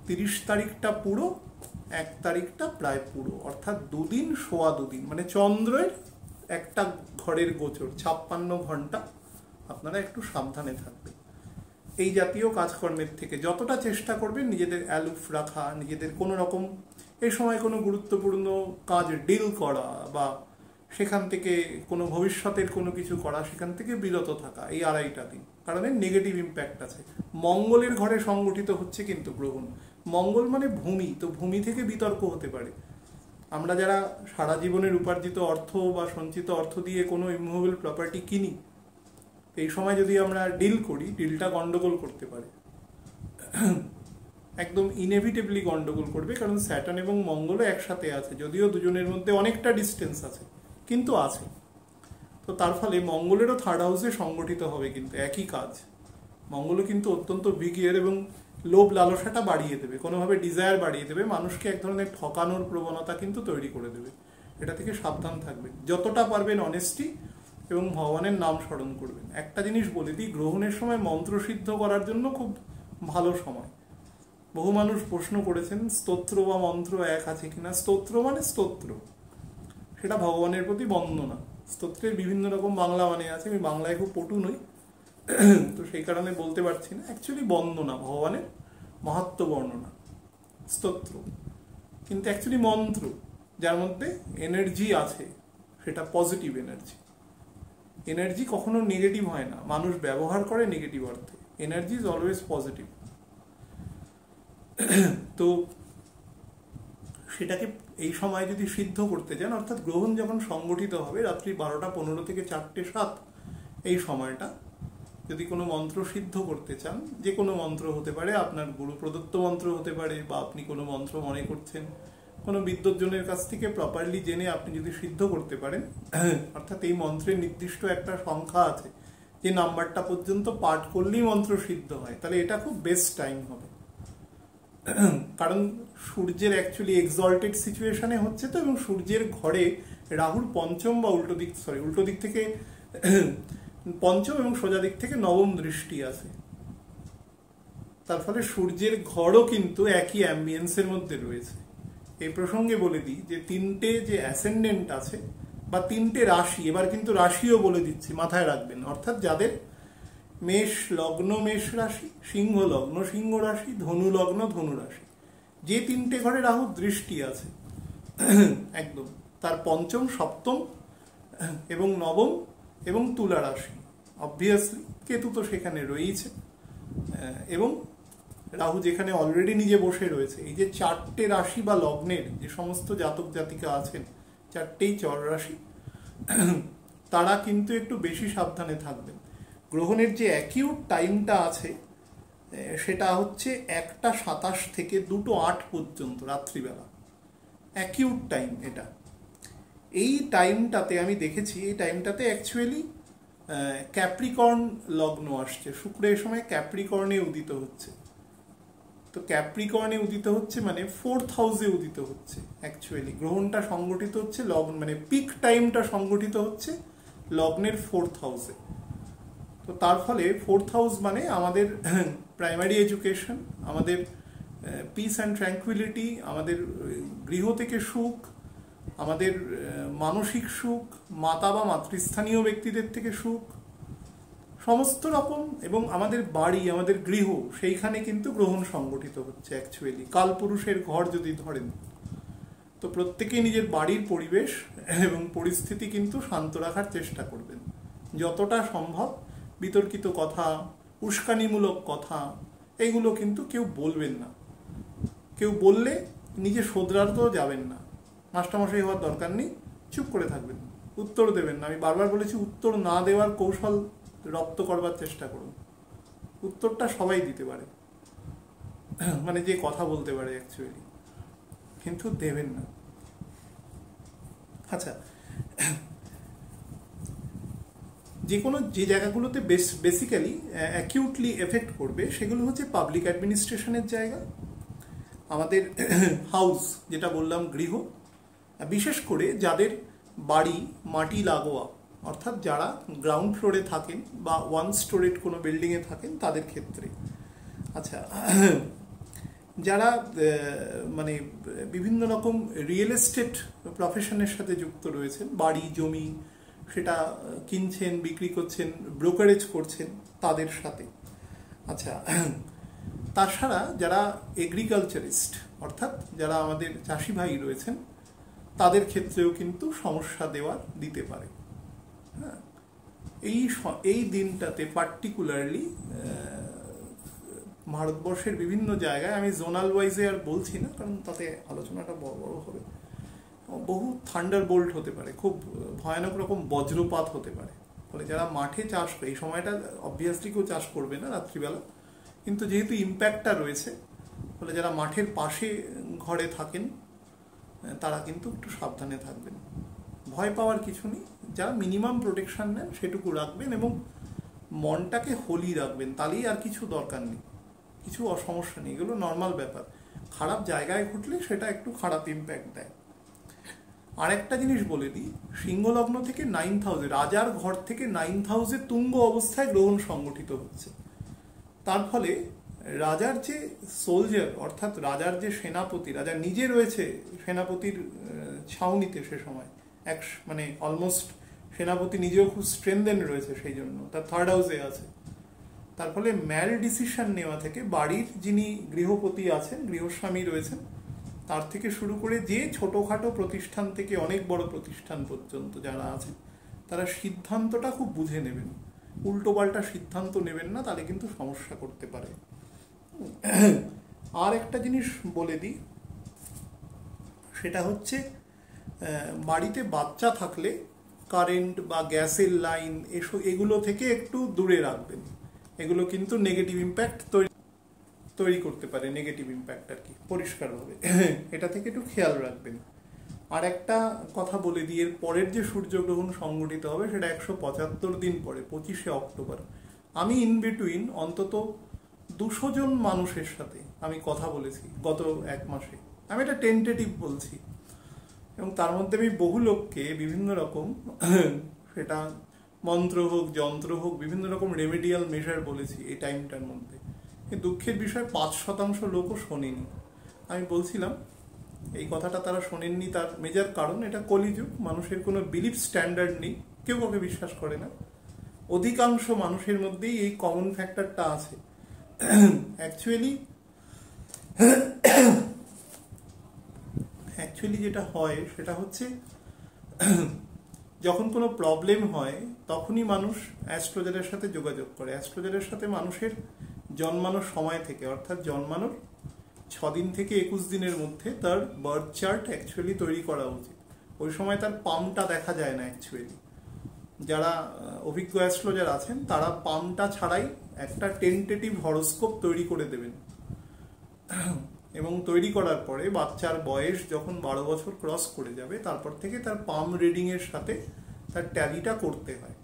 30 তারিখটা পুরো, 1 তারিখটা প্রায় পুরো, অর্থাৎ 2 দিন সোয়া 2 দিন, মানে চন্দ্রের একটা ঘরের গোচর, 56 ঘন্টা আপনারা একটু সাবধানে থাকবেন। এই জাতীয় কাজকর্মের থেকে যতটা চেষ্টা করবেন নিজেদের অ্যালুফ রাখা, নিজেদের কোনো রকম এই সময় কোনো গুরুত্বপূর্ণ কাজ ডিল করা, বা সেখান থেকে কোনো ভবিষ্যতের কোনো কিছু করা, সেখান থেকে বিরত থাকা এই 2.5টা দিন, কারণ এর নেগেটিভ ইম্প্যাক্ট আছে। মঙ্গলের ঘরে সংগঠিত হচ্ছে কিন্তু গ্রহণ, মঙ্গল মানে ভূমি, তো ভূমি থেকে বিতর্ক হতে পারে। আমরা যারা সারা জীবনের উপার্জিত অর্থ বা সঞ্চিত অর্থ দিয়ে কোনো ইমুভেবল প্রপার্টি কিনি, এই সময় যদি আমরা ডিল করি, ডিলটা গন্ডগোল করতে পারে, একদম ইনএভিটেবলি গন্ডগোল করবে, কারণ স্যাটার্ন এবং মঙ্গলও একসাথে আছে, যদিও দুজনের মধ্যে অনেকটা ডিস্টেন্স আছে, কিন্তু আছে। তো তার ফলে মঙ্গলেরও 3rd হাউসে সংগঠিত হবে, কিন্তু একই কাজ। মঙ্গলও কিন্তু অত্যন্ত বিগিয়ার এবং লোভ লালসাটা বাড়িয়ে দেবে, কোনোভাবে ডিজায়ার বাড়িয়ে দেবে, মানুষকে এক ধরনের ঠকানোর প্রবণতা কিন্তু তৈরি করে দেবে। এটা থেকে সাবধান থাকবেন, যতটা পারবেন অনেস্টি এবং ভগবানের নাম স্মরণ করবেন। একটা জিনিস বলে দিই, গ্রহণের সময় মন্ত্র সিদ্ধ করার জন্য খুব ভালো সময়, বহু মানুষ প্রশ্ন করেছেন স্তোত্র বা মন্ত্র এক আছে কিনা। স্তোত্র মানে স্তোত্র, সেটা ভগবানের প্রতি বন্দনা। স্তোত্রের বিভিন্ন রকম বাংলা মানে আছে, আমি বাংলায় খুব পটু নই, তো সেই কারণে বলতে পারছি না। অ্যাকচুয়ালি বন্দনা, ভগবানের মাহাত্ম্য বর্ণনা স্তোত্র, কিন্তু অ্যাকচুয়ালি মন্ত্র যার মধ্যে এনার্জি আছে, সেটা পজিটিভ এনার্জি। এনার্জি কখনো নেগেটিভ হয় না, মানুষ ব্যবহার করে নেগেটিভ অর্থে। Energy is always positive. তো সেটাকে এই সময় যদি সিদ্ধ করতে চান, অর্থাৎ গ্রহণ যখন সংগঠিত হবে রাত্রি 12:15 থেকে 4:07 এই সময়টা, যদি কোনো মন্ত্র সিদ্ধ করতে চান, যে কোনো মন্ত্র হতে পারে, আপনার গুরু প্রদত্ত মন্ত্র হতে পারে, বা আপনি কোনো মন্ত্র মনে করছেন কোনো বিদ্বজ্জনের কাছ থেকে প্রপারলি জেনে আপনি যদি সিদ্ধ করতে পারেন, অর্থাৎ এই মন্ত্রের নির্দিষ্ট একটা সংখ্যা আছে, যে নাম্বারটা পর্যন্ত পাঠ করলেই মন্ত্র সিদ্ধ হয়, তাহলে এটা খুব বেস্ট টাইম হবে। কারণ সূর্যের অ্যাকচুয়ালি এক্সল্টেড সিচুয়েশনে হচ্ছে তো, এবং সূর্যের ঘরে রাহুর পঞ্চম বা উল্টো দিক থেকে পঞ্চম এবং সোজা দিক থেকে নবম দৃষ্টি আছে। তার ফলে সূর্যের ঘরও কিন্তু একই অ্যাম্বিয়েন্সের মধ্যে রয়েছে। এই প্রসঙ্গে বলে দিই যে 3টে যে অ্যাসেন্ডেন্ট আছে বা 3টে রাশি, এবার কিন্তু রাশিও বলে দিচ্ছি, মাথায় রাখবেন। অর্থাৎ যাদের মেষ লগ্ন মেষ রাশি, সিংহ লগ্ন সিংহ রাশি, ধনু লগ্ন ধনু রাশি, যে 3টে ঘরে রাহুর দৃষ্টি আছে একদম, তার পঞ্চম সপ্তম এবং নবম এবং তুলা রাশি, অবভিয়াসলি কেতু তো সেখানে রয়েছে, এবং রাহু যেখানে অলরেডি নিজে বসে রয়েছে। এই যে 4টে রাশি বা লগ্নের যে সমস্ত জাতক জাতিকা আছেন, 4টেই চর রাশি, তারা কিন্তু একটু বেশি সাবধানে থাকবেন। গ্রহণের যে অ্যাকিউট টাইমটা আছে, সেটা হচ্ছে 1:27 থেকে 2:08 পর্যন্ত রাত্রিবেলা, অ্যাকিউট টাইম এটা। এই টাইমটাতে আমি দেখেছি, এই টাইমটাতে অ্যাকচুয়ালি ক্যাপ্রিকর্ন লগ্ন আসছে, শুক্র এই সময় ক্যাপ্রিকর্নে উদিত হচ্ছে। তো ক্যাপ্রিকর্নে উদিত হচ্ছে মানে 4th হাউসে উদিত হচ্ছে। অ্যাকচুয়ালি গ্রহণটা সংগঠিত হচ্ছে লগ্ন, মানে পিক টাইমটা সংগঠিত হচ্ছে লগ্নের 4th হাউসে। তো তার ফলে 4th হাউস মানে আমাদের প্রাইমারি এডুকেশন, আমাদের পিস অ্যান্ড ট্র্যাঙ্কুইলিটি, আমাদের গৃহ থেকে সুখ, আমাদের মানসিক সুখ, মাতা বা মাতৃস্থানীয় ব্যক্তিদের থেকে সুখ, সমস্ত রকম, এবং আমাদের বাড়ি, আমাদের গৃহ, সেইখানে কিন্তু গ্রহণ সংগঠিত হচ্ছে। অ্যাকচুয়ালি কালপুরুষের ঘর যদি ধরেন, তো প্রত্যেকেই নিজের বাড়ির পরিবেশ এবং পরিস্থিতি কিন্তু শান্ত রাখার চেষ্টা করবেন যতটা সম্ভব। বিতর্কিত কথা, উস্কানিমূলক কথা, এগুলো কিন্তু কেউ বলবেন না। কেউ বললে নিজে শোধরাতেও যাবেন না, মাস্টারমশাই হওয়ার দরকার নেই, চুপ করে থাকবেন, উত্তর দেবেন না। আমি বারবার বলেছি, উত্তর না দেওয়ার কৌশল রপ্ত করবার চেষ্টা করুন। উত্তরটা সবাই দিতে পারে, মানে যে কথা বলতে পারে অ্যাকচুয়ালি, কিন্তু দেবেন না। আচ্ছা, যে জায়গাগুলোতে বেসিক্যালি অ্যাকিউটলি এফেক্ট করবে, সেগুলো হচ্ছে পাবলিক অ্যাডমিনিস্ট্রেশনের জায়গা, আমাদের হাউস যেটা বললাম গৃহ, বিশেষ করে যাদের বাড়ি মাটি লাগোয়া, অর্থাৎ যারা গ্রাউন্ড ফ্লোরে থাকেন বা 1 স্টোরেড কোনো বিল্ডিংয়ে থাকেন, তাদের ক্ষেত্রে। আচ্ছা, যারা মানে বিভিন্ন রকম রিয়েল এস্টেট প্রফেশনের সাথে যুক্ত রয়েছেন, বাড়ি জমি সেটা কিনছেন, বিক্রি করছেন, ব্রোকারেজ করছেন, তাদের সাথে। আচ্ছা, তাছাড়া যারা এগ্রিকালচারিস্ট, অর্থাৎ যারা আমাদের চাষি ভাই রয়েছেন, তাদের ক্ষেত্রেও কিন্তু সমস্যা দিতে পারে। হ্যাঁ, এই দিনটাতে পার্টিকুলারলি ভারতবর্ষের বিভিন্ন জায়গায়, আমি জোনাল ওয়াইজে আর বলছি না, কারণ তাতে আলোচনাটা বড় হবে, বহু থান্ডারবোল্ট হতে পারে, খুব ভয়ানক রকম বজ্রপাত হতে পারে। ফলে যারা মাঠে চাষ করে, এই সময়টা অবভিয়াসলি কেউ চাষ করবে না রাত্রিবেলা, কিন্তু যেহেতু ইম্প্যাক্টটা রয়েছে, ফলে যারা মাঠের পাশে ঘরে থাকেন, তারা কিন্তু একটু সাবধানে থাকবেন। ভয় পাওয়ার কিছু নেই, যা মিনিমাম প্রোটেকশন নেন সেটুকু রাখবেন, এবং মনটাকে হোলি রাখবেন, তাহলেই আর কিছু দরকার নেই, কিছু সমস্যা নেই, এগুলো নর্মাল ব্যাপার। খারাপ জায়গায় ঘটলে সেটা একটু খারাপ ইম্প্যাক্ট দেয়। আর একটা জিনিস বলে দিই, সিংহলগ্ন থেকে 9th হাউসে, রাজার ঘর থেকে 9th হাউসে তুঙ্গ অবস্থায় গ্রহণ সংগঠিত হচ্ছে। তার ফলে রাজার যে সোলজার, অর্থাৎ রাজার যে সেনাপতি, রাজা নিজে রয়েছে সেনাপতির ছাউনিতে সে সময়, মানে অলমোস্ট সেনাপতি নিজেও খুব স্ট্রেনদেন রয়েছে, সেই জন্য তার থার্ড হাউসে আছে। তার ফলে ম্যাল ডিসিশন নেওয়া থেকে বাড়ির যিনি গৃহপতি আছেন, গৃহস্বামী রয়েছেন, তার থেকে শুরু করে যে ছোটোখাটো প্রতিষ্ঠান থেকে অনেক বড় প্রতিষ্ঠান পর্যন্ত যারা আছে, তারা সিদ্ধান্তটা খুব বুঝে নেবেন, উল্টোপাল্টা সিদ্ধান্ত নেবেন না, তাহলে কিন্তু সমস্যা করতে পারে। আর একটা জিনিস বলে দিই, সেটা হচ্ছে বাড়িতে বাচ্চা থাকলে কারেন্ট বা গ্যাসের লাইন এগুলো থেকে একটু দূরে রাখবেন। এগুলো কিন্তু নেগেটিভ ইম্প্যাক্ট তৈরি করতে পারে, নেগেটিভ ইম্প্যাক্ট আর কি, পরিষ্কারভাবে এটা থেকে একটু খেয়াল রাখবেন। আর একটা কথা বলে দিই, এর পরের যে সূর্যগ্রহণ সংঘটিত হবে সেটা 175 দিন পরে, 25শে অক্টোবর। আমি ইন বিটুইন অন্তত 200 জন মানুষের সাথে আমি কথা বলেছি গত 1 মাসে। আমি এটা টেন্টেটিভ বলছি, এবং তার মধ্যে আমি বহু লোককে বিভিন্ন রকম সেটা মন্ত্র হোক, যন্ত্র হোক, বিভিন্ন রকম রেমেডিয়াল মেজার বলেছি এই টাইমটার মধ্যে। দুঃখের বিষয় 5% লোকও শোনেনি। আমি বলছিলাম এই কথাটা তারা শোনেননি, তার মেজার কারণ এটা কলিযুগ, মানুষের কোনো বিলিফ স্ট্যান্ডার্ড নেই, কেউ কাউকে বিশ্বাস করে না। অধিকাংশ মানুষের মধ্যেই এই কমন ফ্যাক্টরটা আছে। অ্যাকচুয়ালি যেটা হয় সেটা হচ্ছে, যখন কোনো প্রবলেম হয় তখনই মানুষ অ্যাস্ট্রোলজারের সাথে যোগাযোগ করে। অ্যাস্ট্রোলজারের সাথে মানুষের জন্মানোর সময় থেকে, অর্থাৎ জন্মানোর 6 দিন থেকে 21 দিনের মধ্যে তার বার্থ চার্ট অ্যাকচুয়ালি তৈরি করা উচিত। ওই সময় তার পামটা দেখা যায় না অ্যাকচুয়ালি। যারা অভিজ্ঞ অ্যাস্ট্রোলজার আছেন তারা পামটা ছাড়াই একটা টেন্টেটিভ হরোস্কোপ তৈরি করে দেবেন, এবং তৈরি করার পরে বাচ্চার বয়স যখন 12 বছর ক্রস করে যাবে, তারপর থেকে তার পাম রিডিংয়ের সাথে তার ট্যালিটা করতে হয়,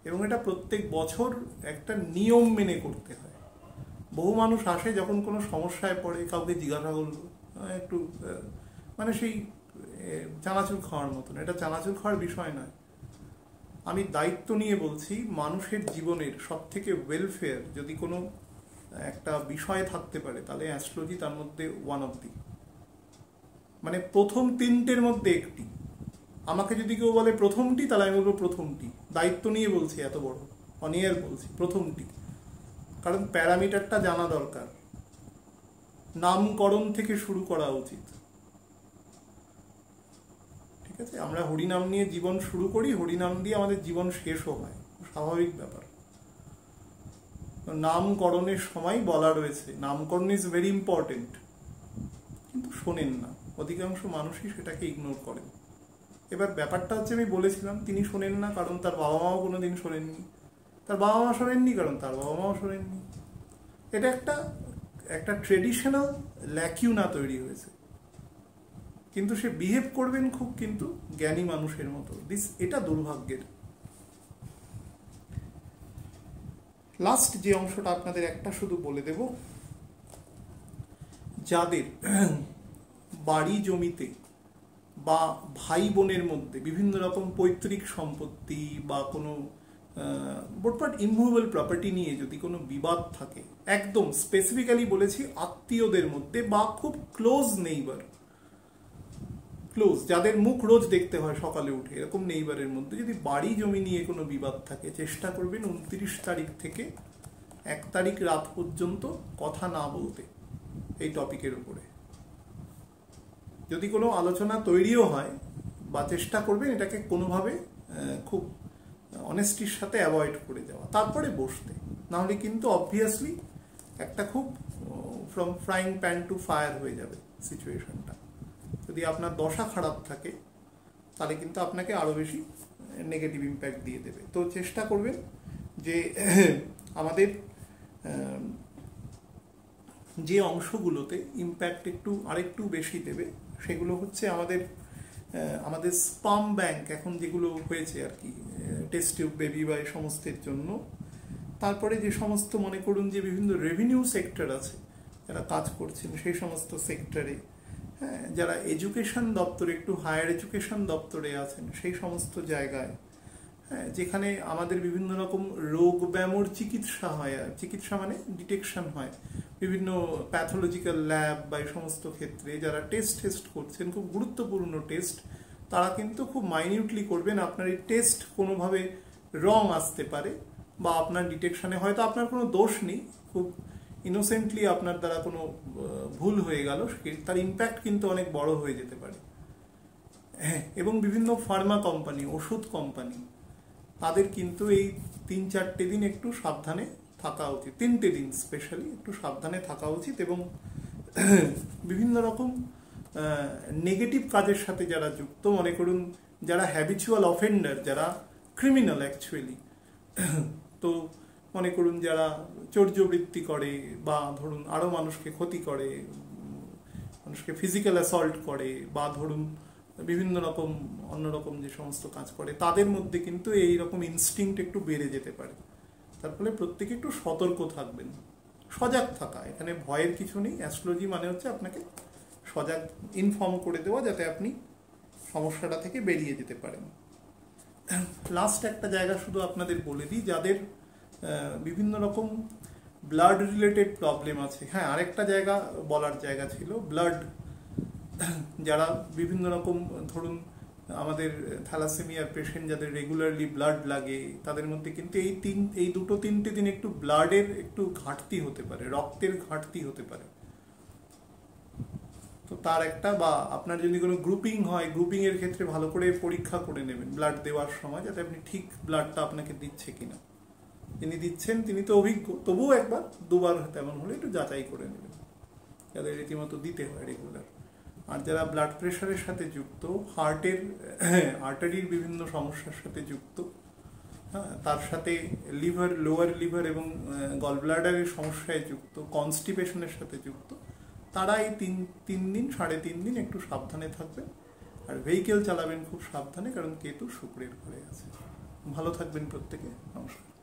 এবং এটা প্রত্যেক বছর একটা নিয়ম মেনে করতে হয়। বহু মানুষ আসে যখন কোনো সমস্যায় পড়ে, কাউকে জিজ্ঞাসা করলো, একটু মানে সেই চানাচুর খাওয়ার মতন। এটা চানাচুর খাওয়ার বিষয় নয়। আমি দায়িত্ব নিয়ে বলছি, মানুষের জীবনের সব থেকে ওয়েলফেয়ার যদি কোনো একটা বিষয় থাকতে পারে, তাহলে অ্যাস্ট্রোলজি তার মধ্যে ওয়ান অফ দি, মানে প্রথম 3টের মধ্যে একটি। আমাকে যদি কেউ বলে প্রথমটি, তাহলে আমি বলবো প্রথমটি। দায়িত্ব নিয়ে বলছি, এত বড় অনিয়ার বলছি, প্রথমটি। কারণ প্যারামিটারটা জানা দরকার, নামকরণ থেকে শুরু করা উচিত। ঠিক আছে, আমরা হরিনাম নিয়ে জীবন শুরু করি, হরিনাম দিয়ে আমাদের জীবন শেষও হয়, স্বাভাবিক ব্যাপার। নামকরণের সময় বলা রয়েছে, নামকরণ ইজ ভেরি ইম্পর্টেন্ট, কিন্তু শোনেন না, অধিকাংশ মানুষই সেটাকে ইগনোর করেন। এবার ব্যাপারটা হচ্ছে, আমি বলেছিলাম তিনি শোনেন না কারণ তার বাবা মাও কোনোদিন শোনেননি, তার বাবা মা শোনেননি কারণ তার বাবা মাও শোনেননি। এটা একটা ট্রেডিশনাল ল্যাকিউনা তৈরি হয়েছে, কিন্তু সে বিহেভ করবেন খুব কিন্তু জ্ঞানী মানুষের মতো। এটা দুর্ভাগ্যের। লাস্ট যে অংশটা আপনাদের একটা শুধু বলে দেব, যাদের বাড়ি জমিতে বা ভাই বোনের মধ্যে বিভিন্ন রকম পৈতৃক সম্পত্তি বা কোনো বোটপাট ইমুভেবল প্রপার্টি নিয়ে যদি কোনো বিবাদ থাকে, একদম স্পেসিফিক্যালি বলেছি আত্মীয়দের মধ্যে বা খুব ক্লোজ নেইবার, যাদের মুখ রোজ দেখতে হয় সকালে উঠে, এরকম নেইবারের মধ্যে যদি বাড়ি জমি নিয়ে কোনো বিবাদ থাকে, চেষ্টা করবেন 29 তারিখ থেকে 1 তারিখ রাত পর্যন্ত কথা না বলতে এই টপিকের উপরে। যদি কোনো আলোচনা তৈরিও হয়, বা চেষ্টা করবেন এটাকে কোনোভাবে খুব অনেস্টির সাথে অ্যাভয়েড করে যাওয়া, তারপরে বসতে। নাহলে কিন্তু অবভিয়াসলি একটা খুব from frying pan to fire হয়ে যাবে সিচুয়েশনটা। যদি আপনার দশা খারাপ থাকে, তাহলে কিন্তু আপনাকে আরও বেশি নেগেটিভ ইম্প্যাক্ট দিয়ে দেবে। তো চেষ্টা করবেন যে আমাদের যে অংশগুলোতে ইম্প্যাক্ট আরেকটু বেশি দেবে, সেগুলো হচ্ছে আমাদের স্পাম ব্যাংক এখন যেগুলো হয়েছে আর কি, টেস্ট টিউব বেবি বা এই সমস্তের জন্য। তারপরে যে সমস্ত মনে করুন যে বিভিন্ন রেভিনিউ সেক্টর আছে, যারা কাজ করছেন সেই সমস্ত সেক্টরে, হ্যাঁ, যারা এডুকেশন দপ্তরে, একটু হায়ার এডুকেশন দপ্তরে আছেন সেই সমস্ত জায়গায়, হ্যাঁ, যেখানে আমাদের বিভিন্ন রকম রোগ ব্যামোর চিকিৎসা হয়, চিকিৎসা মানে ডিটেকশন হয় বিভিন্ন প্যাথোলজিক্যাল ল্যাব বা এই সমস্ত ক্ষেত্রে যারা টেস্ট করছেন, খুব গুরুত্বপূর্ণ টেস্ট, তারা কিন্তু খুব মাইনিউটলি করবেন। আপনার এই টেস্ট কোনোভাবে রং আসতে পারে বা আপনার ডিটেকশনে হয়তো আপনার কোনো দোষ নেই, খুব ইনোসেন্টলি আপনার দ্বারা কোনো ভুল হয়ে গেল, তার ইম্প্যাক্ট কিন্তু অনেক বড় হয়ে যেতে পারে। হ্যাঁ, এবং বিভিন্ন ফার্মা কোম্পানি, ওষুধ কোম্পানি, তাদের কিন্তু এই 3-4টে দিন একটু সাবধানে থাকা উচিত, 3টে দিন স্পেশালি একটু সাবধানে থাকা উচিত। এবং বিভিন্ন রকম নেগেটিভ কাজের সাথে যারা যুক্ত, মনে করুন যারা হ্যাবিচুয়াল অফেন্ডার, যারা ক্রিমিনাল অ্যাকচুয়ালি, তো মনে করুন যারা চর্যবৃত্তি করে বা ধরুন আরও মানুষকে ক্ষতি করে, মানুষকে ফিজিক্যাল অ্যাসল্ট করে বা ধরুন বিভিন্ন রকম অন্যরকম যে সমস্ত কাজ করে, তাদের মধ্যে কিন্তু এই রকম ইনস্টিংক্ট একটু বেড়ে যেতে পারে। তার ফলে প্রত্যেকে একটু সতর্ক থাকবেন, সজাগ থাকা, এখানে ভয়ের কিছু নেই। অ্যাস্ট্রোলজি মানে হচ্ছে আপনাকে সজাগ ইনফর্ম করে দেওয়া, যাতে আপনি সমস্যাটা থেকে বেরিয়ে যেতে পারেন। লাস্ট একটা জায়গা শুধু আপনাদের বলে দিই, যাদের বিভিন্ন রকম ব্লাড রিলেটেড প্রবলেম আছে। হ্যাঁ, আরেকটা জায়গা বলার জায়গা ছিল, ব্লাড, যারা বিভিন্ন রকম ধরুন আমাদের থ্যালাসেমিয়ার পেশেন্ট যাদের রেগুলারলি ব্লাড লাগে, তাদের মধ্যে কিন্তু এই 2-3টে দিন একটু ব্লাডের একটু ঘাটতি হতে পারে, রক্তের ঘাটতি হতে পারে। তো তার একটা, বা আপনার যদি কোনো গ্রুপিং হয়, গ্রুপিং এর ক্ষেত্রে ভালো করে পরীক্ষা করে নেবেন ব্লাড দেওয়ার সময়, যাতে আপনি ঠিক ব্লাডটা আপনাকে দিচ্ছে কিনা। যিনি দিচ্ছেন তিনি তো অভিজ্ঞ, তবুও একবার দুবার তেমন হলে একটু যাচাই করে নেবেন, যাদের রীতিমতো দিতে হয় রেগুলার। আর যারা ব্লাড প্রেশারের সাথে যুক্ত, আর্টারির বিভিন্ন সমস্যার সাথে যুক্ত, হ্যাঁ, তার সাথে লিভার, লোয়ার লিভার এবং গল ব্লাডারের সমস্যায় যুক্ত, কনস্টিপেশনের সাথে যুক্ত, তারা এই 3-3.5 দিন একটু সাবধানে থাকবেন। আর ভেহিকেল চালাবেন খুব সাবধানে, কারণ কেতু শুক্রের ঘরে আছে। ভালো থাকবেন প্রত্যেকে। নমস্কার।